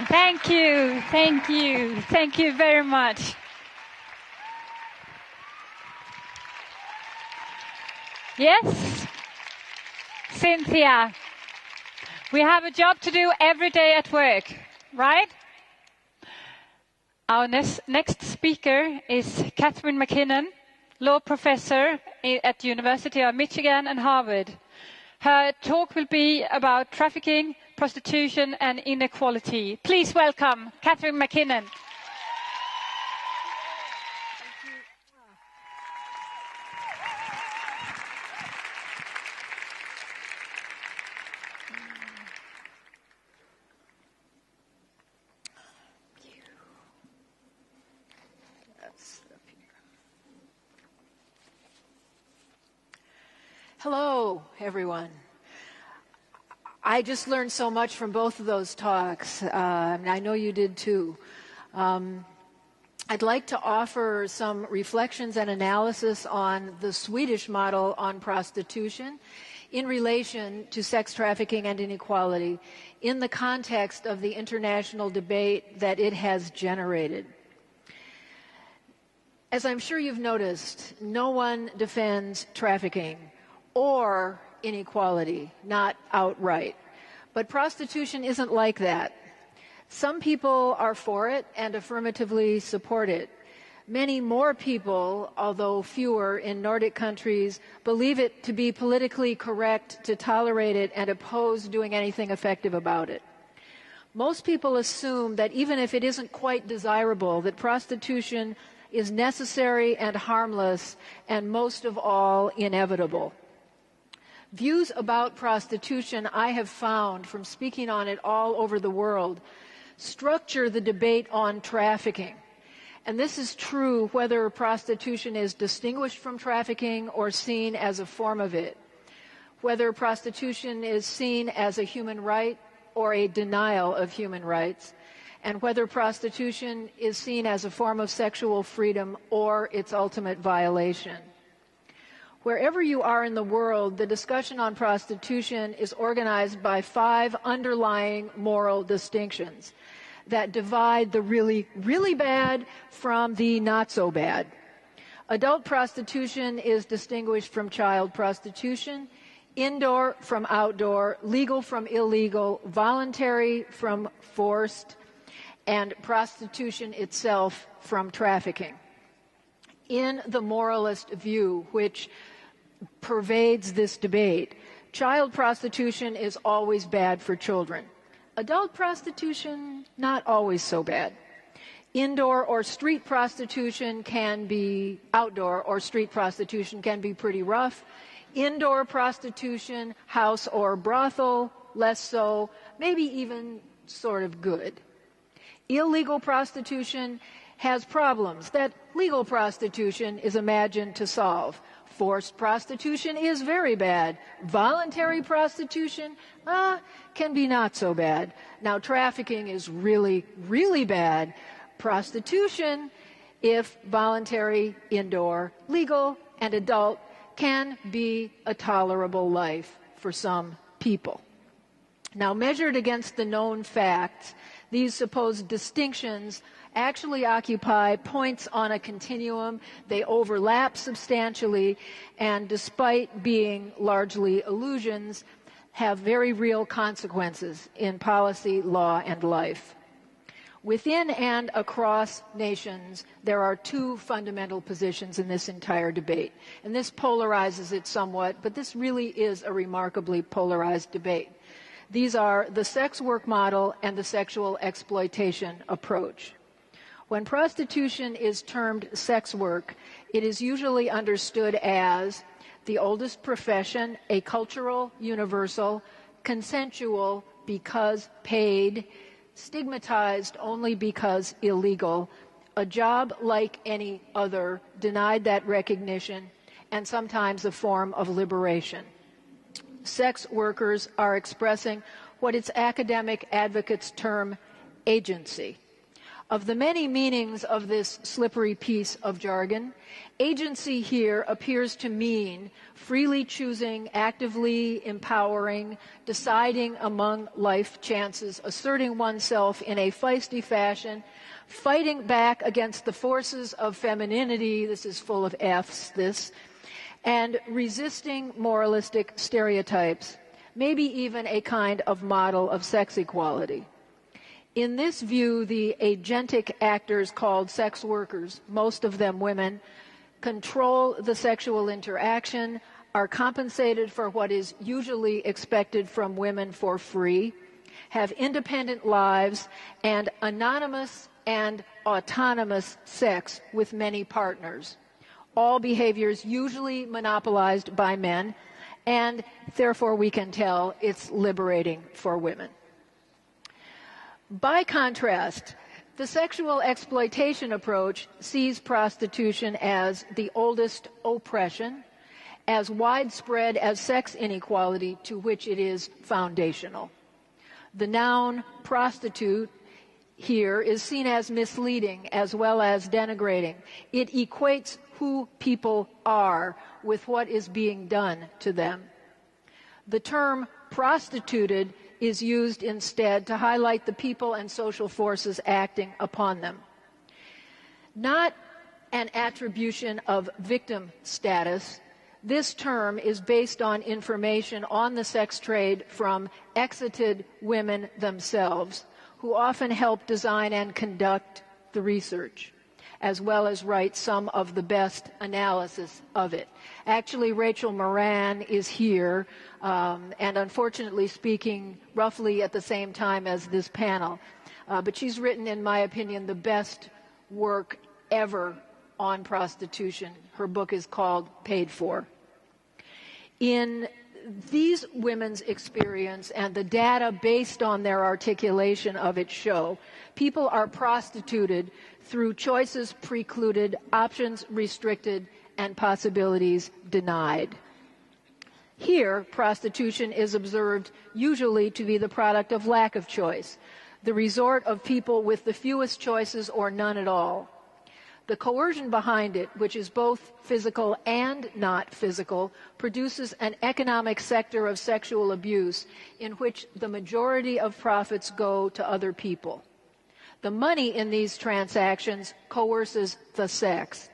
Thank you, thank you, thank you very much. Yes, Cynthia, we have a job to do every day at work, right? Our next speaker is Catherine McKinnon, law professor at the University of Michigan and Harvard. Her talk will be about trafficking, prostitution and inequality. Please welcome Catherine McKinnon. Hello, everyone. I just learned so much from both of those talks, and I know you did too. I'd like to offer some reflections and analysis on the Swedish model on prostitution in relation to sex trafficking and inequality in the context of the international debate that it has generated. As I'm sure you've noticed, no one defends trafficking or inequality, not outright. But prostitution isn't like that. Some people are for it and affirmatively support it. Many more people, although fewer in Nordic countries, believe it to be politically correct to tolerate it and oppose doing anything effective about it. Most people assume that even if it isn't quite desirable, that prostitution is necessary and harmless and most of all inevitable. Views about prostitution I have found from speaking on it all over the world structure the debate on trafficking. And this is true whether prostitution is distinguished from trafficking or seen as a form of it, whether prostitution is seen as a human right or a denial of human rights, and whether prostitution is seen as a form of sexual freedom or its ultimate violation. Wherever you are in the world, the discussion on prostitution is organized by 5 underlying moral distinctions that divide the really, really bad from the not so bad. Adult prostitution is distinguished from child prostitution, indoor from outdoor, legal from illegal, voluntary from forced, and prostitution itself from trafficking. In the moralist view, which pervades this debate, child prostitution is always bad for children. Adult prostitution, not always so bad. Indoor or street prostitution can be, outdoor or street prostitution can be pretty rough. Indoor prostitution, house or brothel, less so, maybe even sort of good. Illegal prostitution has problems that legal prostitution is imagined to solve. Forced prostitution is very bad. Voluntary prostitution can be not so bad. Now, trafficking is really, really bad. Prostitution, if voluntary, indoor, legal, and adult, can be a tolerable life for some people. Now, measured against the known facts, these supposed distinctions actually occupy points on a continuum. They overlap substantially, and despite being largely illusions, have very real consequences in policy, law, and life. Within and across nations, there are 2 fundamental positions in this entire debate. And this polarizes it somewhat, but this really is a remarkably polarized debate. These are the sex work model and the sexual exploitation approach. When prostitution is termed sex work, it is usually understood as the oldest profession, a cultural universal, consensual because paid, stigmatized only because illegal, a job like any other, denied that recognition, and sometimes a form of liberation. Sex workers are expressing what its academic advocates term agency. Of the many meanings of this slippery piece of jargon, agency here appears to mean freely choosing, actively empowering, deciding among life chances, asserting oneself in a feisty fashion, fighting back against the forces of femininity, this is full of F's, this, and resisting moralistic stereotypes, maybe even a kind of model of sex equality. In this view, the agentic actors called sex workers, most of them women, control the sexual interaction, are compensated for what is usually expected from women for free, have independent lives, and anonymous and autonomous sex with many partners. All behaviors usually monopolized by men, and therefore we can tell it's liberating for women. By contrast, the sexual exploitation approach sees prostitution as the oldest oppression as widespread as sex inequality, to which it is foundational. The noun prostitute here is seen as misleading as well as denigrating. It equates who people are with what is being done to them. The term prostituted is used instead to highlight the people and social forces acting upon them. Not an attribution of victim status, this term is based on information on the sex trade from exited women themselves, who often help design and conduct the research, as well as write some of the best analysis of it. Actually, Rachel Moran is here, and unfortunately speaking roughly at the same time as this panel. But she's written, in my opinion, the best work ever on prostitution. Her book is called Paid For. In these women's experience and the data based on their articulation of it show, people are prostituted through choices precluded, options restricted, and possibilities denied. Here, prostitution is observed usually to be the product of lack of choice, the resort of people with the fewest choices or none at all. The coercion behind it, which is both physical and not physical, produces an economic sector of sexual abuse in which the majority of profits go to other people. The money in these transactions coerces the sex.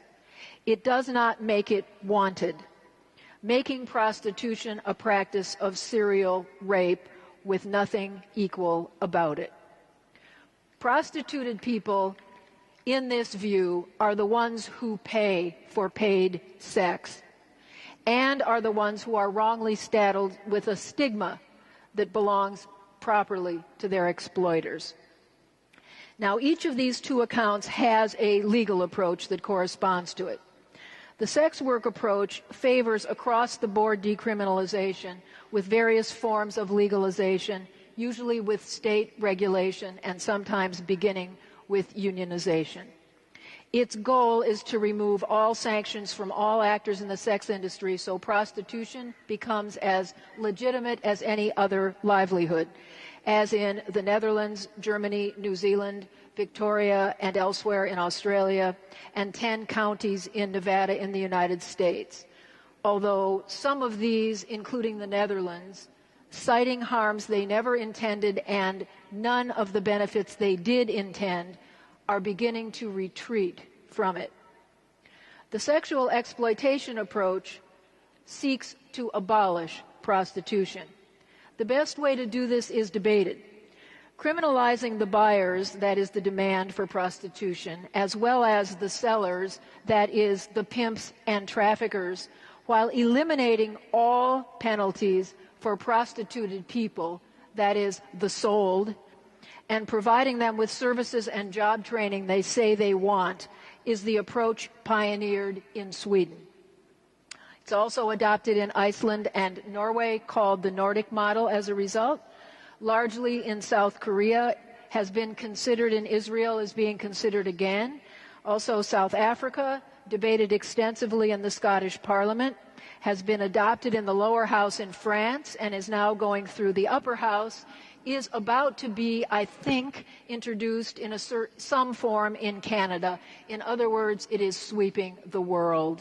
It does not make it wanted, making prostitution a practice of serial rape with nothing equal about it. Prostituted people, in this view, are the ones who pay for paid sex and are the ones who are wrongly saddled with a stigma that belongs properly to their exploiters. Now, each of these two accounts has a legal approach that corresponds to it. The sex work approach favors across-the-board decriminalization with various forms of legalization, usually with state regulation and sometimes beginning with unionization. Its goal is to remove all sanctions from all actors in the sex industry so prostitution becomes as legitimate as any other livelihood, as in the Netherlands, Germany, New Zealand, Victoria, and elsewhere in Australia, and 10 counties in Nevada in the United States. Although some of these, including the Netherlands, citing harms they never intended and none of the benefits they did intend, are beginning to retreat from it. The sexual exploitation approach seeks to abolish prostitution. The best way to do this is debated. Criminalizing the buyers, that is the demand for prostitution, as well as the sellers, that is the pimps and traffickers, while eliminating all penalties for prostituted people, that is the sold, and providing them with services and job training they say they want, is the approach pioneered in Sweden. It's also adopted in Iceland and Norway, called the Nordic model as a result. Largely in South Korea, has been considered in Israel, is being considered again. Also South Africa, debated extensively in the Scottish Parliament, has been adopted in the lower house in France and is now going through the upper house, is about to be, I think, introduced in some form in Canada. In other words, it is sweeping the world.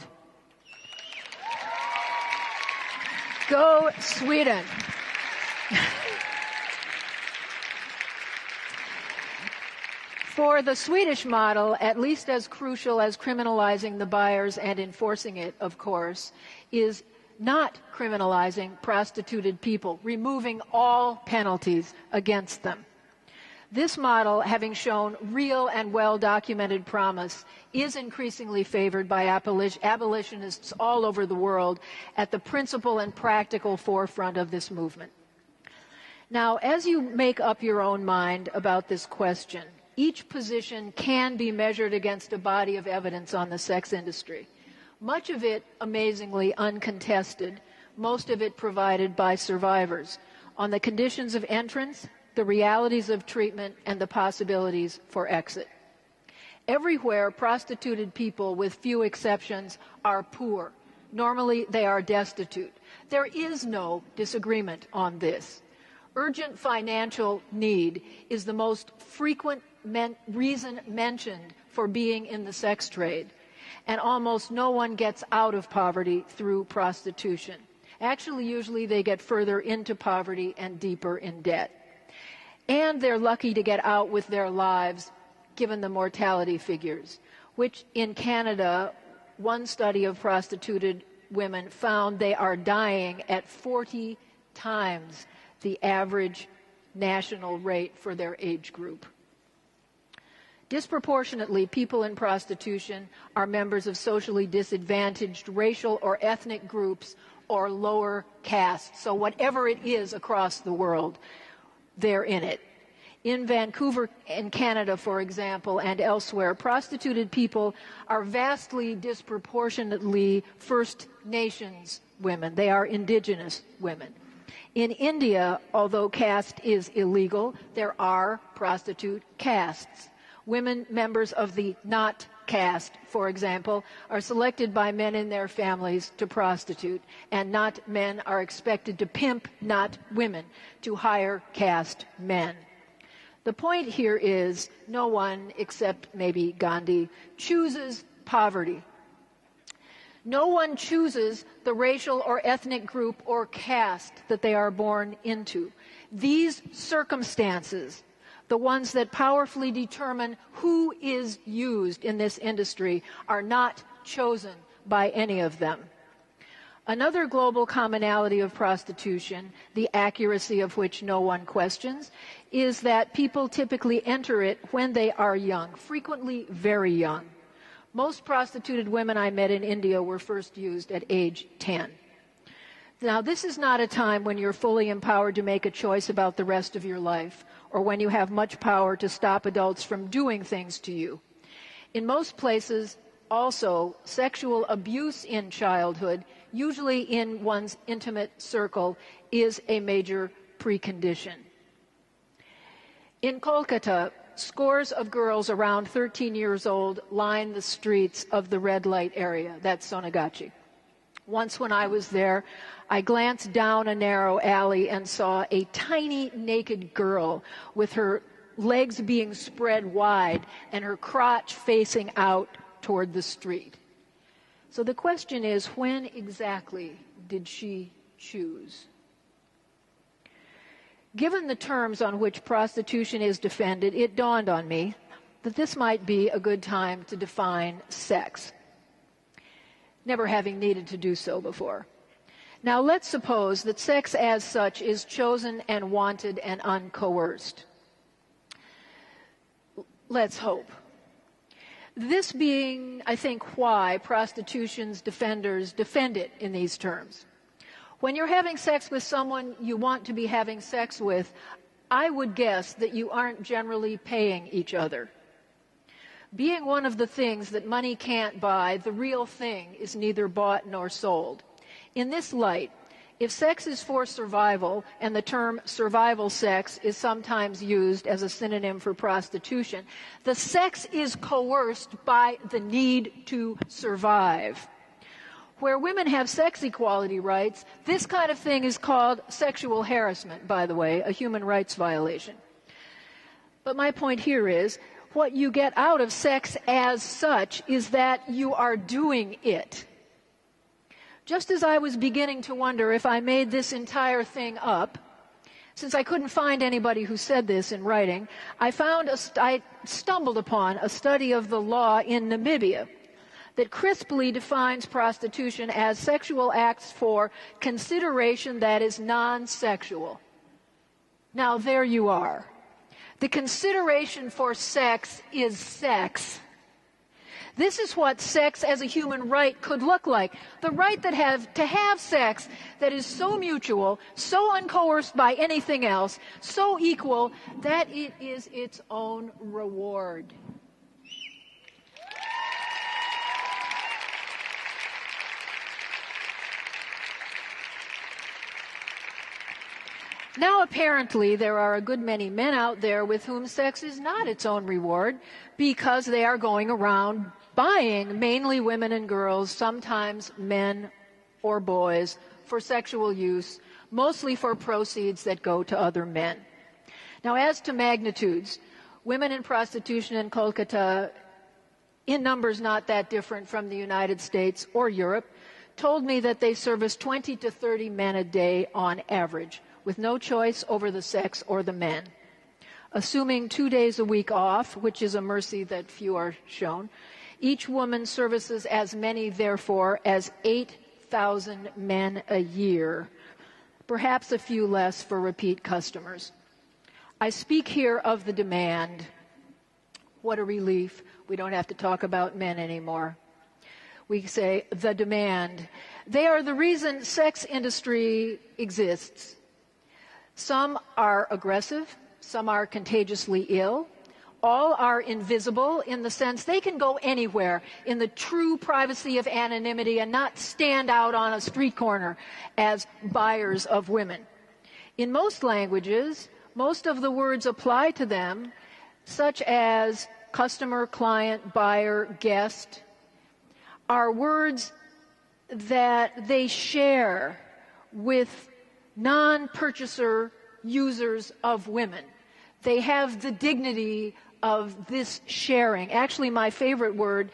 Go Sweden! For the Swedish model, at least as crucial as criminalizing the buyers and enforcing it, of course, is not criminalizing prostituted people, removing all penalties against them. This model, having shown real and well-documented promise, is increasingly favored by abolitionists all over the world at the principal and practical forefront of this movement. Now, as you make up your own mind about this question, each position can be measured against a body of evidence on the sex industry. Much of it, amazingly, uncontested, most of it provided by survivors, on the conditions of entrance, the realities of treatment, and the possibilities for exit. Everywhere, prostituted people, with few exceptions, are poor, Normally, they are destitute. There is no disagreement on this. Urgent financial need is the most frequent reason mentioned for being in the sex trade, and almost no one gets out of poverty through prostitution. Actually, usually they get further into poverty and deeper in debt. And they're lucky to get out with their lives, given the mortality figures, which in Canada, one study of prostituted women found they are dying at 40 times the average national rate for their age group. Disproportionately, people in prostitution are members of socially disadvantaged racial or ethnic groups or lower castes. So whatever it is across the world, they're in it. In Vancouver, in Canada, for example, and elsewhere, prostituted people are vastly disproportionately First Nations women. They are Indigenous women. In India, although caste is illegal, there are prostitute castes. Women members of the not caste, for example, are selected by men in their families to prostitute, and not men are expected to pimp not women to higher caste men. The point here is no one, except maybe Gandhi, chooses poverty. No one chooses the racial or ethnic group or caste that they are born into. These circumstances, the ones that powerfully determine who is used in this industry, are not chosen by any of them. Another global commonality of prostitution, the accuracy of which no one questions, is that people typically enter it when they are young, frequently very young. Most prostituted women I met in India were first used at age 10. Now, this is not a time when you're fully empowered to make a choice about the rest of your life, or when you have much power to stop adults from doing things to you. In most places, also, sexual abuse in childhood, usually in one's intimate circle, is a major precondition. In Kolkata, scores of girls around 13 years old line the streets of the red light area. That's Sonagachi. Once when I was there, I glanced down a narrow alley and saw a tiny naked girl with her legs being spread wide and her crotch facing out toward the street. So the question is, when exactly did she choose? Given the terms on which prostitution is defended, it dawned on me that this might be a good time to define sex, never having needed to do so before. Now, let's suppose that sex as such is chosen and wanted and uncoerced. Let's hope. This being, I think, why prostitution's defenders defend it in these terms. When you're having sex with someone you want to be having sex with, I would guess that you aren't generally paying each other. Being one of the things that money can't buy, the real thing is neither bought nor sold. In this light, if sex is for survival, and the term survival sex is sometimes used as a synonym for prostitution, the sex is coerced by the need to survive. Where women have sex equality rights, this kind of thing is called sexual harassment, by the way, a human rights violation. But my point here is, what you get out of sex as such is that you are doing it. Just as I was beginning to wonder if I made this entire thing up, since I couldn't find anybody who said this in writing, I stumbled upon a study of the law in Namibia that crisply defines prostitution as sexual acts for consideration that is non-sexual. Now, there you are. The consideration for sex is sex. This is what sex as a human right could look like. The right to have sex that is so mutual, so uncoerced by anything else, so equal that it is its own reward. Now, apparently, there are a good many men out there with whom sex is not its own reward because they are going around buying mainly women and girls, sometimes men or boys for sexual use, mostly for proceeds that go to other men. Now, as to magnitudes, women in prostitution in Kolkata, in numbers not that different from the United States or Europe, told me that they service 20 to 30 men a day on average, with no choice over the sex or the men. Assuming 2 days a week off, which is a mercy that few are shown, each woman services as many, therefore, as 8,000 men a year, perhaps a few less for repeat customers. I speak here of the demand. What a relief. We don't have to talk about men anymore. We say the demand. They are the reason sex industry exists. Some are aggressive, some are contagiously ill. All are invisible in the sense they can go anywhere in the true privacy of anonymity and not stand out on a street corner as buyers of women. In most languages, most of the words apply to them, such as customer, client, buyer, guest, are words that they share with non-purchaser users of women. They have the dignity of this sharing. Actually, my favorite word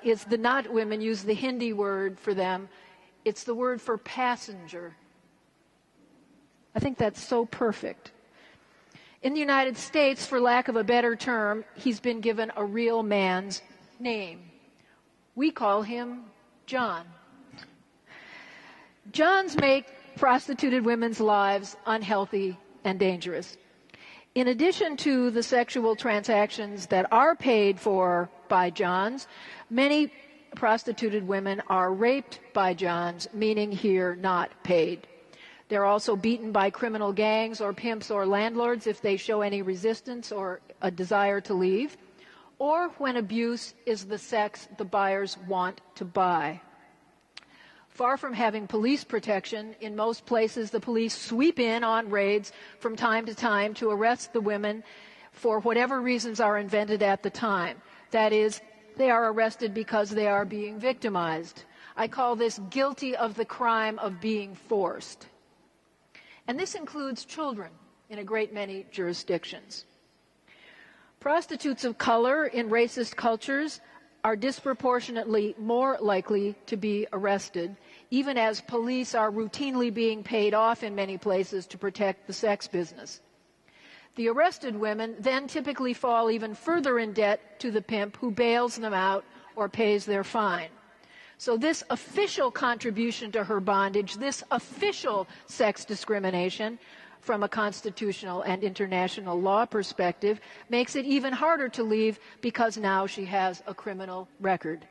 is the not women use the Hindi word for them. It's the word for passenger. I think that's so perfect. In the United States, for lack of a better term, he's been given a real man's name. We call him John. Johns make prostituted women's lives unhealthy and dangerous. In addition to the sexual transactions that are paid for by Johns, many prostituted women are raped by Johns, meaning here not paid. They're also beaten by criminal gangs or pimps or landlords if they show any resistance or a desire to leave, or when abuse is the sex the buyers want to buy. Far from having police protection, in most places the police sweep in on raids from time to time to arrest the women for whatever reasons are invented at the time. That is, they are arrested because they are being victimized. I call this guilty of the crime of being forced. And this includes children in a great many jurisdictions. Prostitutes of color in racist cultures are disproportionately more likely to be arrested, even as police are routinely being paid off in many places to protect the sex business. The arrested women then typically fall even further in debt to the pimp who bails them out or pays their fine. So this official contribution to her bondage, this official sex discrimination, from a constitutional and international law perspective, makes it even harder to leave because now she has a criminal record.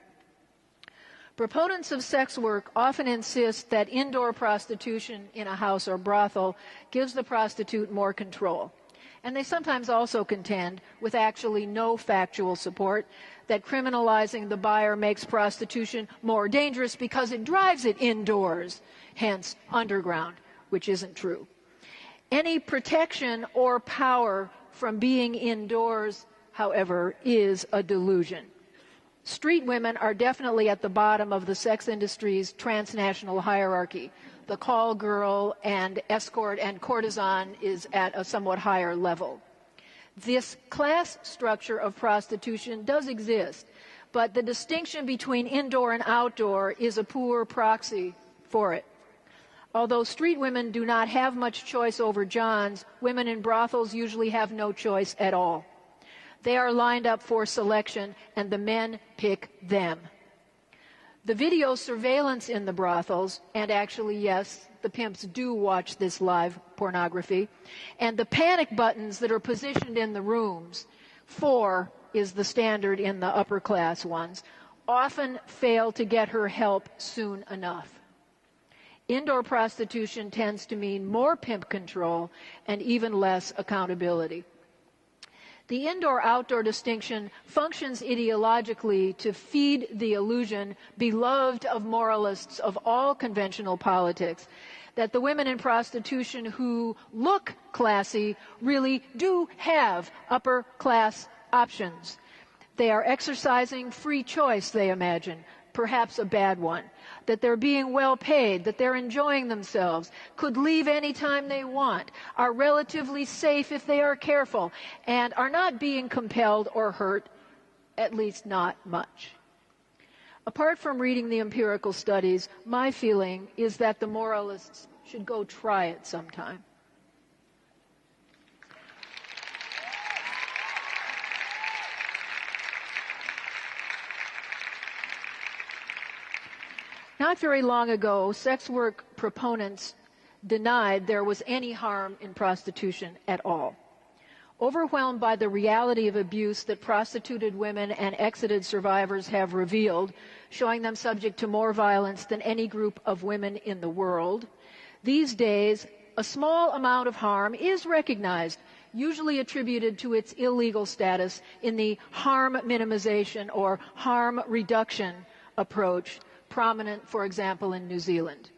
Proponents of sex work often insist that indoor prostitution in a house or brothel gives the prostitute more control. And they sometimes also contend, with actually no factual support, that criminalizing the buyer makes prostitution more dangerous because it drives it indoors, hence underground, which isn't true. Any protection or power from being indoors, however, is a delusion. Street women are definitely at the bottom of the sex industry's transnational hierarchy. The call girl and escort and courtesan is at a somewhat higher level. This class structure of prostitution does exist, but the distinction between indoor and outdoor is a poor proxy for it. Although street women do not have much choice over Johns, women in brothels usually have no choice at all. They are lined up for selection, and the men pick them. The video surveillance in the brothels, and actually, yes, the pimps do watch this live pornography, and the panic buttons that are positioned in the rooms, 4 is the standard in the upper class ones, often fail to get her help soon enough. Indoor prostitution tends to mean more pimp control and even less accountability. The indoor-outdoor distinction functions ideologically to feed the illusion, beloved of moralists of all conventional politics, that the women in prostitution who look classy really do have upper-class options. They are exercising free choice, they imagine, perhaps a bad one, that they're being well paid, that they're enjoying themselves, could leave any time they want, are relatively safe if they are careful, and are not being compelled or hurt, at least not much. Apart from reading the empirical studies, my feeling is that the moralists should go try it sometime. Not very long ago, sex work proponents denied there was any harm in prostitution at all. Overwhelmed by the reality of abuse that prostituted women and exited survivors have revealed, showing them subject to more violence than any group of women in the world, these days, a small amount of harm is recognized, usually attributed to its illegal status in the harm minimization or harm reduction approach, prominent, for example, in New Zealand.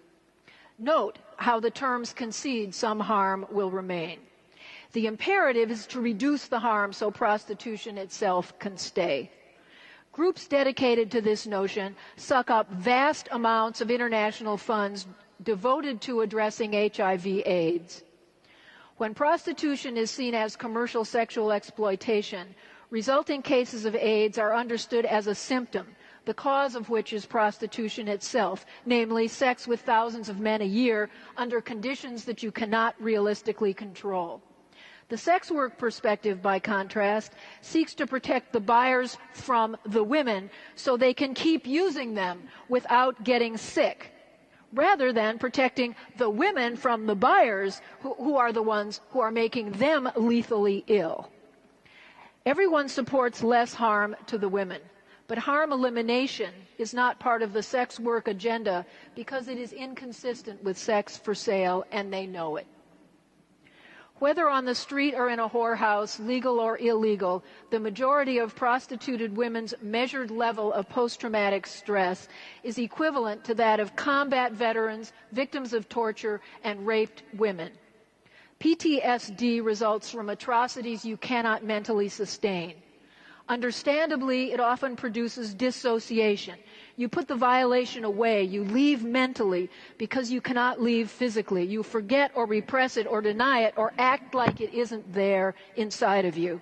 Note how the terms concede some harm will remain. The imperative is to reduce the harm so prostitution itself can stay. Groups dedicated to this notion suck up vast amounts of international funds devoted to addressing HIV/AIDS. When prostitution is seen as commercial sexual exploitation, resulting cases of AIDS are understood as a symptom, the cause of which is prostitution itself, namely sex with thousands of men a year under conditions that you cannot realistically control. The sex work perspective, by contrast, seeks to protect the buyers from the women so they can keep using them without getting sick, rather than protecting the women from the buyers who are the ones who are making them lethally ill. Everyone supports less harm to the women. But harm elimination is not part of the sex work agenda because it is inconsistent with sex for sale, and they know it. Whether on the street or in a whorehouse, legal or illegal, the majority of prostituted women's measured level of post-traumatic stress is equivalent to that of combat veterans, victims of torture, and raped women. PTSD results from atrocities you cannot mentally sustain. Understandably, it often produces dissociation. You put the violation away. You leave mentally because you cannot leave physically. You forget or repress it or deny it or act like it isn't there inside of you.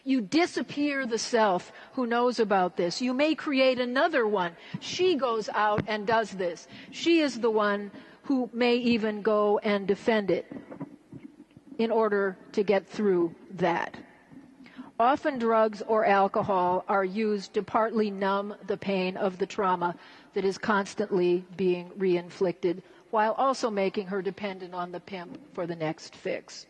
You disappear the self who knows about this. You may create another one. She goes out and does this. She is the one who may even go and defend it in order to get through that. Often drugs or alcohol are used to partly numb the pain of the trauma that is constantly being reinflicted, while also making her dependent on the pimp for the next fix.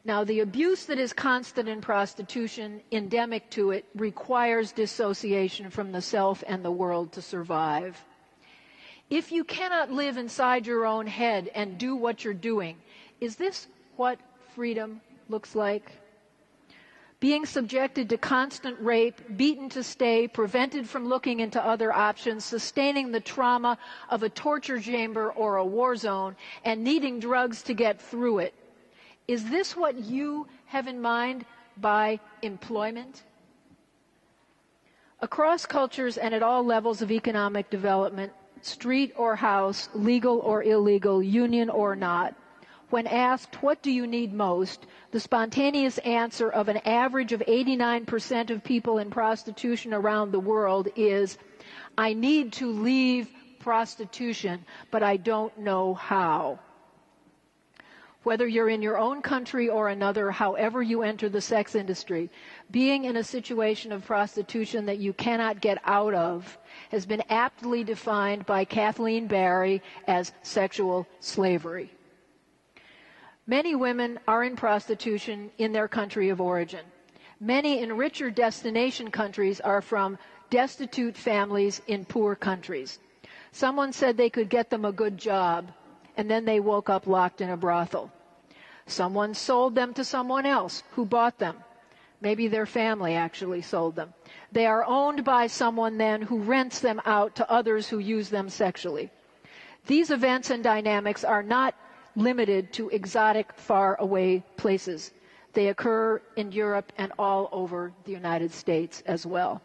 Now, the abuse that is constant in prostitution, endemic to it, requires dissociation from the self and the world to survive. If you cannot live inside your own head and do what you're doing, is this what freedom looks like? Being subjected to constant rape, beaten to stay, prevented from looking into other options, sustaining the trauma of a torture chamber or a war zone, and needing drugs to get through it. Is this what you have in mind by employment? Across cultures and at all levels of economic development, street or house, legal or illegal, union or not, when asked, what do you need most, the spontaneous answer of an average of 89% of people in prostitution around the world is, I need to leave prostitution, but I don't know how. Whether you're in your own country or another, however you enter the sex industry, being in a situation of prostitution that you cannot get out of has been aptly defined by Kathleen Barry as sexual slavery. Many women are in prostitution in their country of origin. Many in richer destination countries are from destitute families in poor countries. Someone said they could get them a good job, and then they woke up locked in a brothel. Someone sold them to someone else who bought them. Maybe their family actually sold them. They are owned by someone then who rents them out to others who use them sexually. These events and dynamics are not limited to exotic, far-away places. They occur in Europe and all over the United States as well.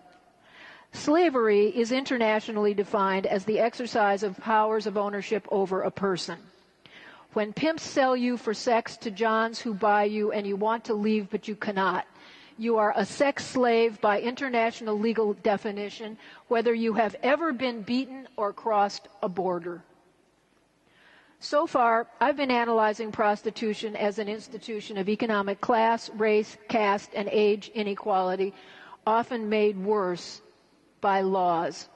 Slavery is internationally defined as the exercise of powers of ownership over a person. When pimps sell you for sex to Johns who buy you and you want to leave but you cannot, you are a sex slave by international legal definition, whether you have ever been beaten or crossed a border. So far, I've been analyzing prostitution as an institution of economic class, race, caste, and age inequality, often made worse by laws.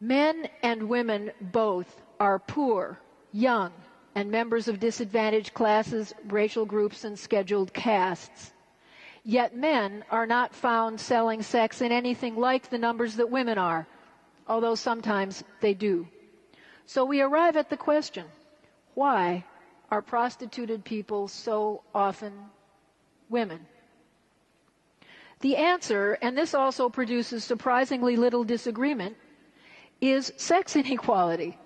Men and women both are poor, young, and members of disadvantaged classes, racial groups, and scheduled castes. Yet men are not found selling sex in anything like the numbers that women are, although sometimes they do. So we arrive at the question, why are prostituted people so often women? The answer, and this also produces surprisingly little disagreement, is sex inequality.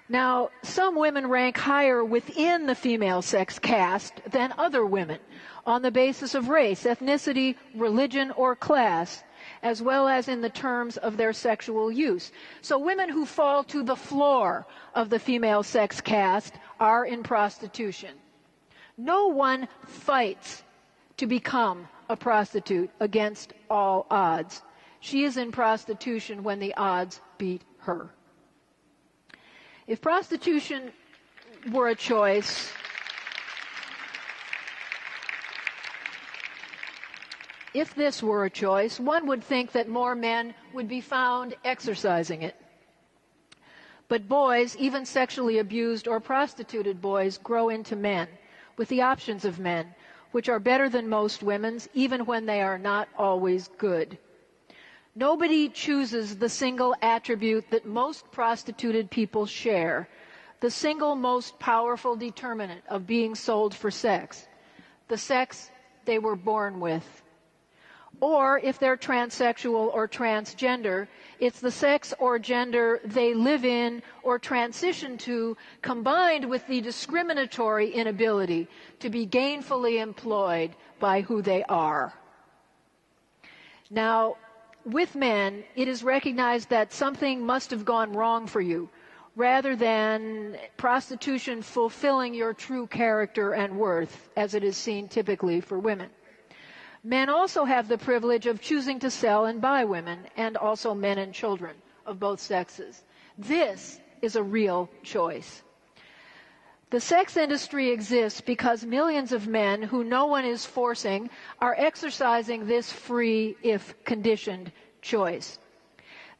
Now, some women rank higher within the female sex caste than other women on the basis of race, ethnicity, religion, or class, as well as in the terms of their sexual use. So women who fall to the floor of the female sex caste are in prostitution. No one fights to become a prostitute against all odds. She is in prostitution when the odds beat her. If prostitution were a choice, if this were a choice, one would think that more men would be found exercising it. But boys, even sexually abused or prostituted boys, grow into men with the options of men, which are better than most women's, even when they are not always good. Nobody chooses the single attribute that most prostituted people share, the single most powerful determinant of being sold for sex, the sex they were born with. Or, if they're transsexual or transgender, it's the sex or gender they live in or transition to, combined with the discriminatory inability to be gainfully employed by who they are. Now, with men, it is recognized that something must have gone wrong for you, rather than prostitution fulfilling your true character and worth, as it is seen typically for women. Men also have the privilege of choosing to sell and buy women, and also men and children of both sexes. This is a real choice. The sex industry exists because millions of men who no one is forcing are exercising this free, if conditioned, choice.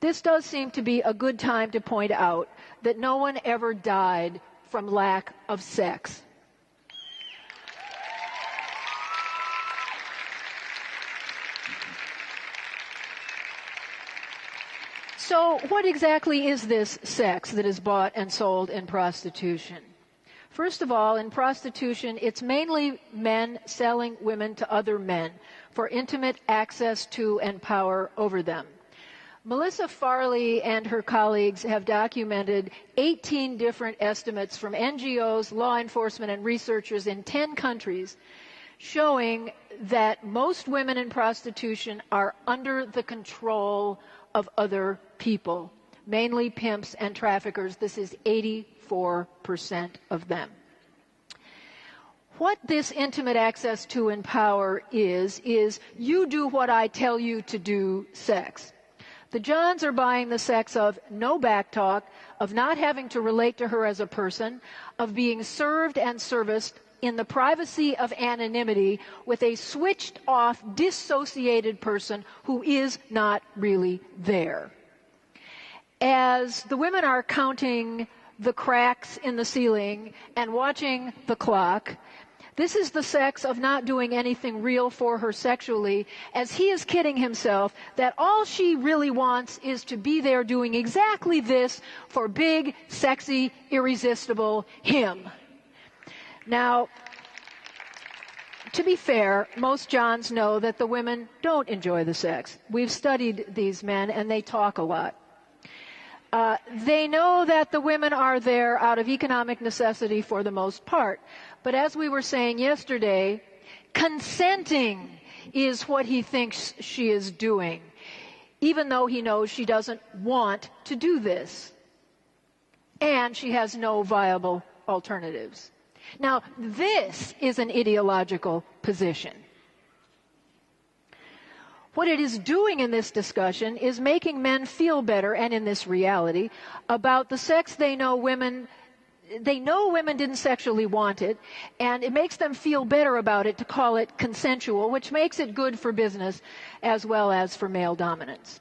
This does seem to be a good time to point out that no one ever died from lack of sex. So what exactly is this sex that is bought and sold in prostitution? First of all, in prostitution, it's mainly men selling women to other men for intimate access to and power over them. Melissa Farley and her colleagues have documented 18 different estimates from NGOs, law enforcement, and researchers in 10 countries showing that most women in prostitution are under the control of other people, mainly pimps and traffickers. This is 84% of them. What this intimate access to and power is you do what I tell you to do sex. The Johns are buying the sex of no backtalk, of not having to relate to her as a person, of being served and serviced in the privacy of anonymity with a switched off, dissociated person who is not really there. As the women are counting the cracks in the ceiling and watching the clock, this is the sex of not doing anything real for her sexually, as he is kidding himself that all she really wants is to be there doing exactly this for big, sexy, irresistible him. Now, to be fair, most Johns know that the women don't enjoy the sex. We've studied these men, and they talk a lot. They know that the women are there out of economic necessity for the most part. But as we were saying yesterday, consenting is what he thinks she is doing. even though he knows she doesn't want to do this. And she has no viable alternatives. Now, this is an ideological position. What it is doing in this discussion is making men feel better, and in this reality, about the sex they know women didn't sexually want it, and it makes them feel better about it to call it consensual, which makes it good for business as well as for male dominance.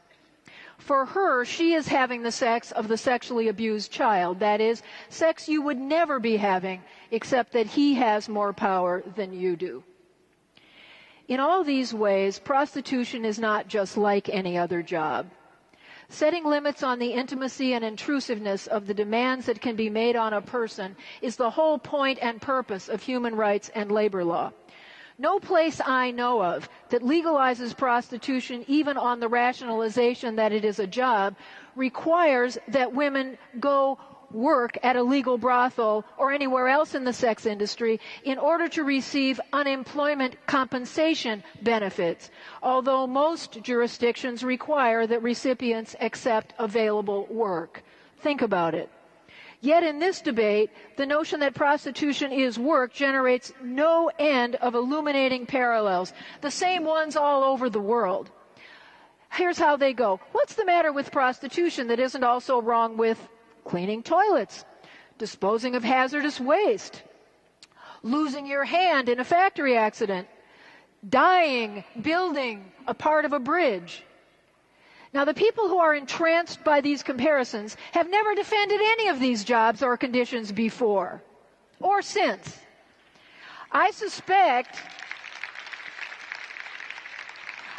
For her, she is having the sex of the sexually abused child. That is, sex you would never be having, except that he has more power than you do. In all these ways, prostitution is not just like any other job. Setting limits on the intimacy and intrusiveness of the demands that can be made on a person is the whole point and purpose of human rights and labor law. No place I know of that legalizes prostitution, even on the rationalization that it is a job, requires that women go work at a legal brothel or anywhere else in the sex industry in order to receive unemployment compensation benefits, although most jurisdictions require that recipients accept available work. Think about it. Yet in this debate, the notion that prostitution is work generates no end of illuminating parallels, the same ones all over the world. Here's how they go. What's the matter with prostitution that isn't also wrong with cleaning toilets, disposing of hazardous waste, losing your hand in a factory accident, dying, building a part of a bridge? Now, the people who are entranced by these comparisons have never defended any of these jobs or conditions before or since. I suspect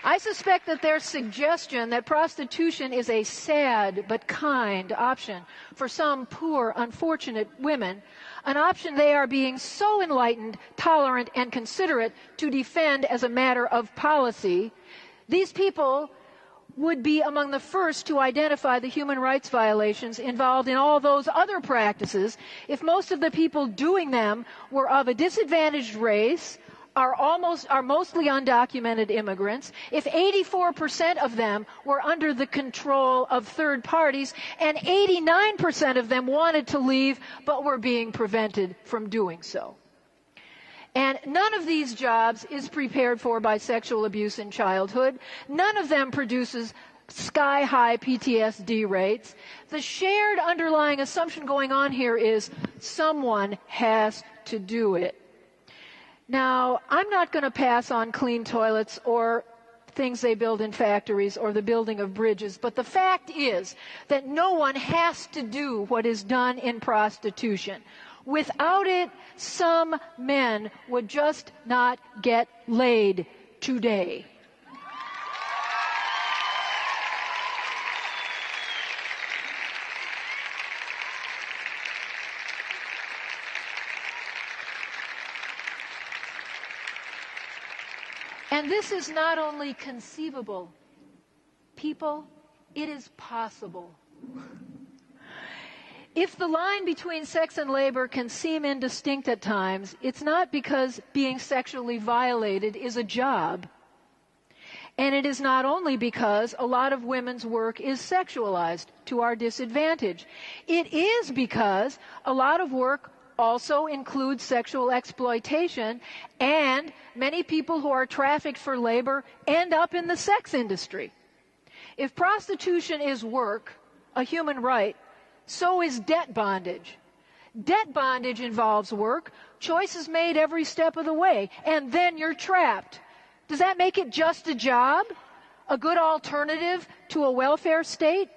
that their suggestion that prostitution is a sad but kind option for some poor, unfortunate women, an option they are being so enlightened, tolerant, and considerate to defend as a matter of policy, these people would be among the first to identify the human rights violations involved in all those other practices if most of the people doing them were of a disadvantaged race, are mostly undocumented immigrants, if 84% of them were under the control of third parties, and 89% of them wanted to leave but were being prevented from doing so. And none of these jobs is prepared for by sexual abuse in childhood. None of them produces sky-high PTSD rates. The shared underlying assumption going on here is someone has to do it. Now, I'm not going to pass on clean toilets or things they build in factories or the building of bridges, but the fact is that no one has to do what is done in prostitution. Without it, some men would just not get laid today. And this is not only conceivable, people, it is possible. If the line between sex and labor can seem indistinct at times, it's not because being sexually violated is a job. And it is not only because a lot of women's work is sexualized to our disadvantage. It is because a lot of work also includes sexual exploitation, and many people who are trafficked for labor end up in the sex industry. If prostitution is work, a human right, so is debt bondage. Debt bondage involves work, choices made every step of the way, and then you're trapped. Does that make it just a job? A good alternative to a welfare state?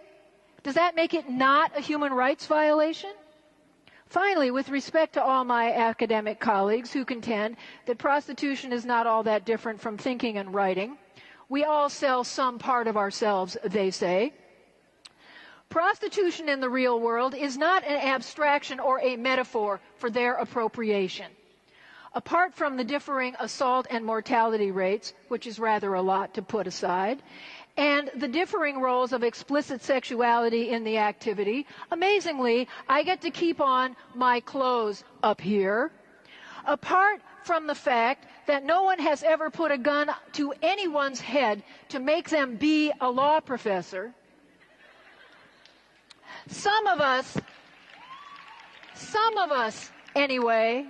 Does that make it not a human rights violation? Finally, with respect to all my academic colleagues who contend that prostitution is not all that different from thinking and writing, we all sell some part of ourselves, they say. Prostitution in the real world is not an abstraction or a metaphor for their appropriation. Apart from the differing assault and mortality rates, which is rather a lot to put aside, and the differing roles of explicit sexuality in the activity, amazingly, I get to keep on my clothes up here. Apart from the fact that no one has ever put a gun to anyone's head to make them be a law professor. Some of us anyway,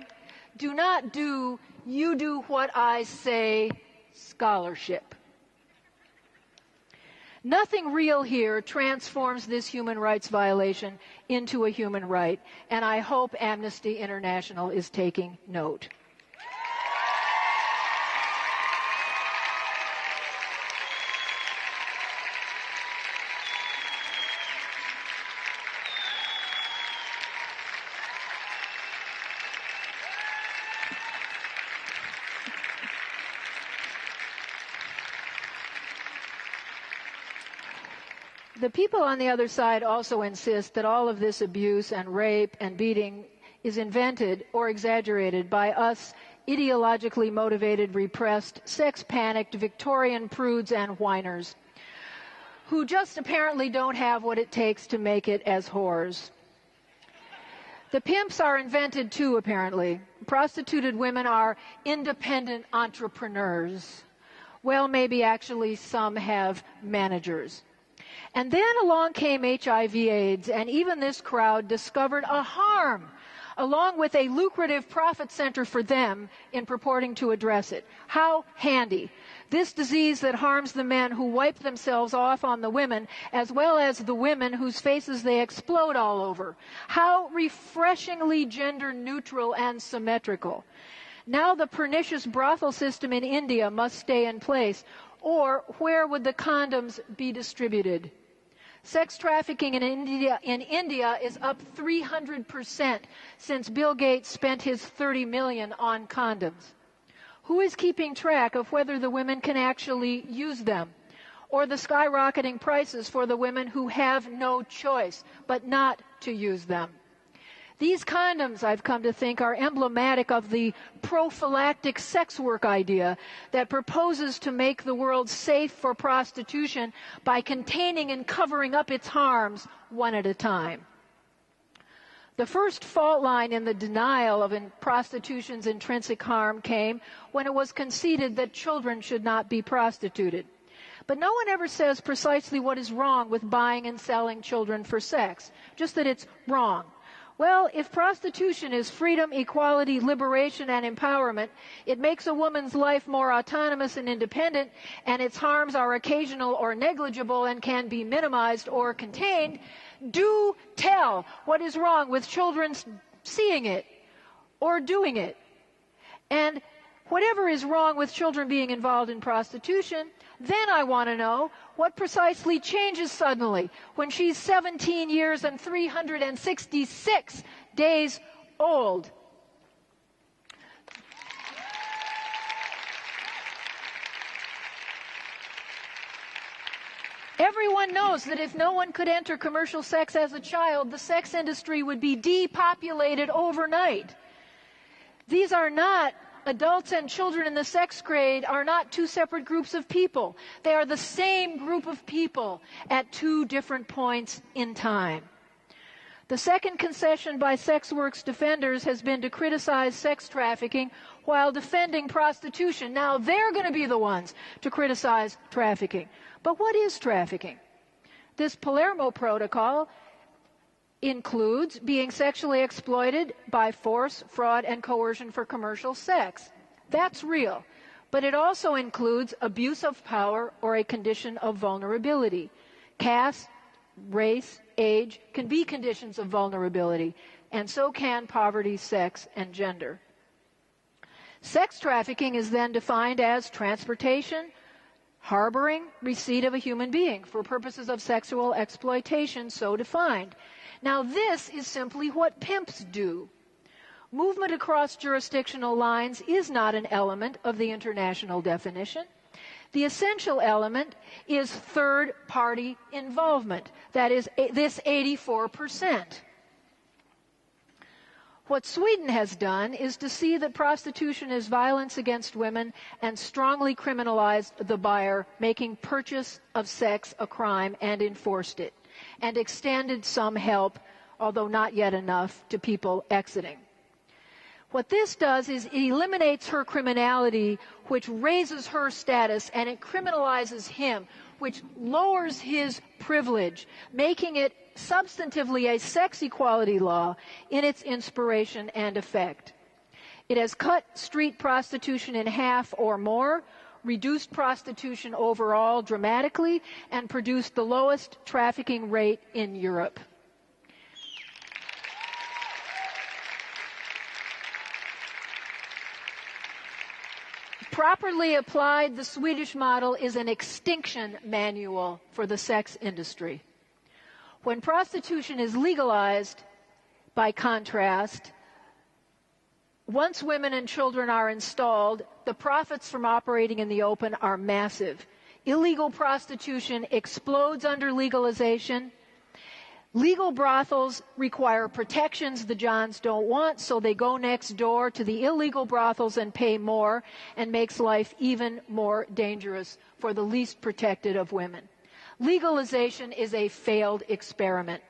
do not do "you do what I say" scholarship. Nothing real here transforms this human rights violation into a human right, and I hope Amnesty International is taking note. The people on the other side also insist that all of this abuse and rape and beating is invented or exaggerated by us ideologically motivated, repressed, sex-panicked Victorian prudes and whiners who just apparently don't have what it takes to make it as whores. The pimps are invented too, apparently. Prostituted women are independent entrepreneurs. Well, maybe actually some have managers. And then along came HIV/AIDS, and even this crowd discovered a harm, along with a lucrative profit center for them in purporting to address it. How handy. This disease that harms the men who wipe themselves off on the women, as well as the women whose faces they explode all over. How refreshingly gender neutral and symmetrical. Now the pernicious brothel system in India must stay in place, or where would the condoms be distributed? Sex trafficking in India is up 300% since Bill Gates spent his $30 million on condoms. Who is keeping track of whether the women can actually use them? Or the skyrocketing prices for the women who have no choice but not to use them? These condoms, I've come to think, are emblematic of the prophylactic sex work idea that proposes to make the world safe for prostitution by containing and covering up its harms one at a time. The first fault line in the denial of prostitution's intrinsic harm came when it was conceded that children should not be prostituted. But no one ever says precisely what is wrong with buying and selling children for sex, just that it's wrong. Well, if prostitution is freedom, equality, liberation, and empowerment, it makes a woman's life more autonomous and independent, and its harms are occasional or negligible and can be minimized or contained. Do tell what is wrong with children seeing it or doing it. And whatever is wrong with children being involved in prostitution, then I want to know what precisely changes suddenly when she's 17 years and 366 days old. Everyone knows that if no one could enter commercial sex as a child, the sex industry would be depopulated overnight. These are not adults and children in the sex grade are not two separate groups of people. They are the same group of people at two different points in time. The second concession by sex work's defenders has been to criticize sex trafficking while defending prostitution. Now they're going to be the ones to criticize trafficking. But what is trafficking? This Palermo Protocol includes being sexually exploited by force, fraud, and coercion for commercial sex. That's real. But it also includes abuse of power or a condition of vulnerability. Caste, race, age can be conditions of vulnerability, and so can poverty, sex, and gender. Sex trafficking is then defined as transportation, harboring, receipt of a human being for purposes of sexual exploitation, so defined. Now, this is simply what pimps do. Movement across jurisdictional lines is not an element of the international definition. The essential element is third-party involvement. That is, this 84%. What Sweden has done is to see that prostitution is violence against women and strongly criminalized the buyer, making purchase of sex a crime, and enforced it, and extended some help, although not yet enough, to people exiting. What this does is it eliminates her criminality, which raises her status, and it criminalizes him, which lowers his privilege, making it substantively a sex equality law in its inspiration and effect. It has cut street prostitution in half or more, reduced prostitution overall dramatically, and produced the lowest trafficking rate in Europe. Properly applied, the Swedish model is an extinction manual for the sex industry. When prostitution is legalized, by contrast, once women and children are installed, the profits from operating in the open are massive. Illegal prostitution explodes under legalization. Legal brothels require protections the Johns don't want, so they go next door to the illegal brothels and pay more, and makes life even more dangerous for the least protected of women. Legalization is a failed experiment.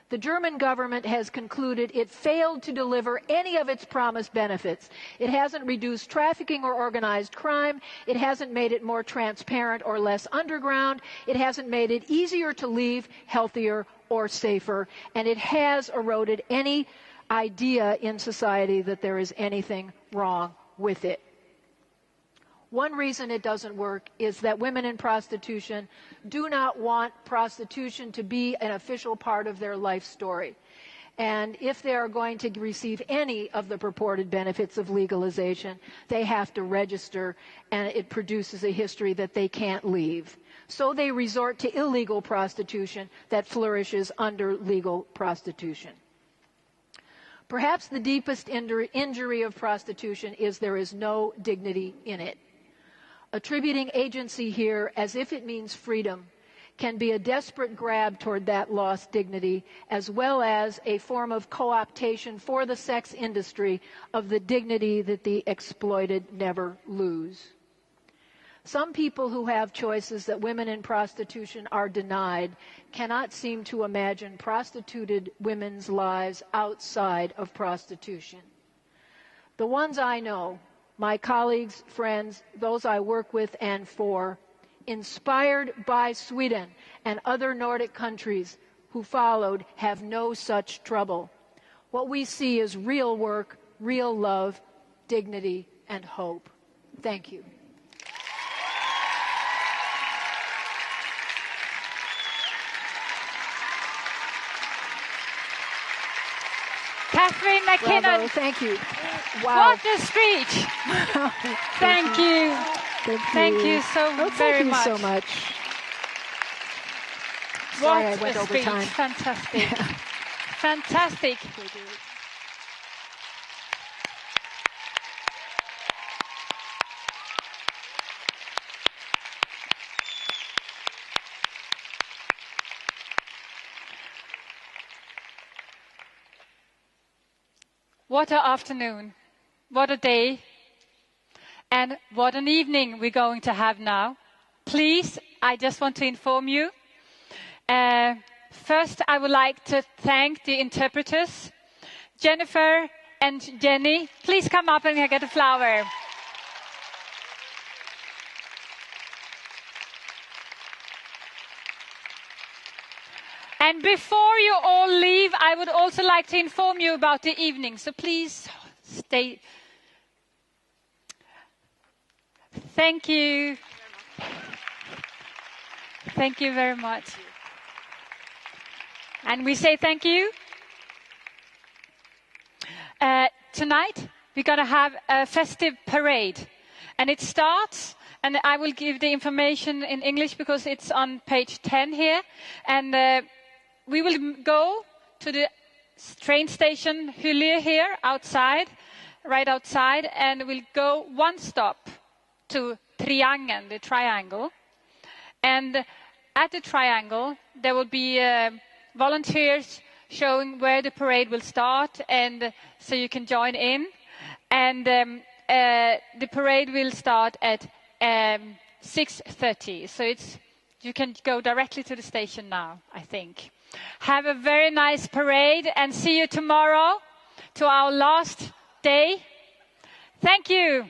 The German government has concluded it failed to deliver any of its promised benefits. It hasn't reduced trafficking or organized crime. It hasn't made it more transparent or less underground. It hasn't made it easier to leave, healthier, or safer. And it has eroded any idea in society that there is anything wrong with it. One reason it doesn't work is that women in prostitution do not want prostitution to be an official part of their life story. And if they are going to receive any of the purported benefits of legalization, they have to register, and it produces a history that they can't leave. So they resort to illegal prostitution that flourishes under legal prostitution. Perhaps the deepest injury of prostitution is there is no dignity in it. Attributing agency here as if it means freedom can be a desperate grab toward that lost dignity, as well as a form of co-optation for the sex industry of the dignity that the exploited never lose. Some people who have choices that women in prostitution are denied cannot seem to imagine prostituted women's lives outside of prostitution. The ones I know, my colleagues, friends, those I work with and for, inspired by Sweden and other Nordic countries who followed, have no such trouble. What we see is real work, real love, dignity, and hope. Thank you. Catherine McKinnon. Bravo, thank you. Wow. What a speech. Thank you. Thank you so very much. Thank you so much. What Sorry, I went a over speech. time. Fantastic. Fantastic. What an afternoon, what a day, and what an evening we're going to have now. Please, I just want to inform you. First, I would like to thank the interpreters, Jennifer and Jenny. Please come up and get a flower. And before you all leave, I would also like to inform you about the evening. So please stay. Thank you. Thank you very much. And we say thank you. Tonight, we're going to have a festive parade. And it starts, and I will give the information in English because it's on page 10 here. And we will go to the train station Hyllie here outside, right outside, and we'll go one stop to Triangeln, the triangle. And at the triangle, there will be volunteers showing where the parade will start, and so you can join in. And the parade will start at 6:30, so you can go directly to the station now, I think. Have a very nice parade, and see you tomorrow to our last day. Thank you.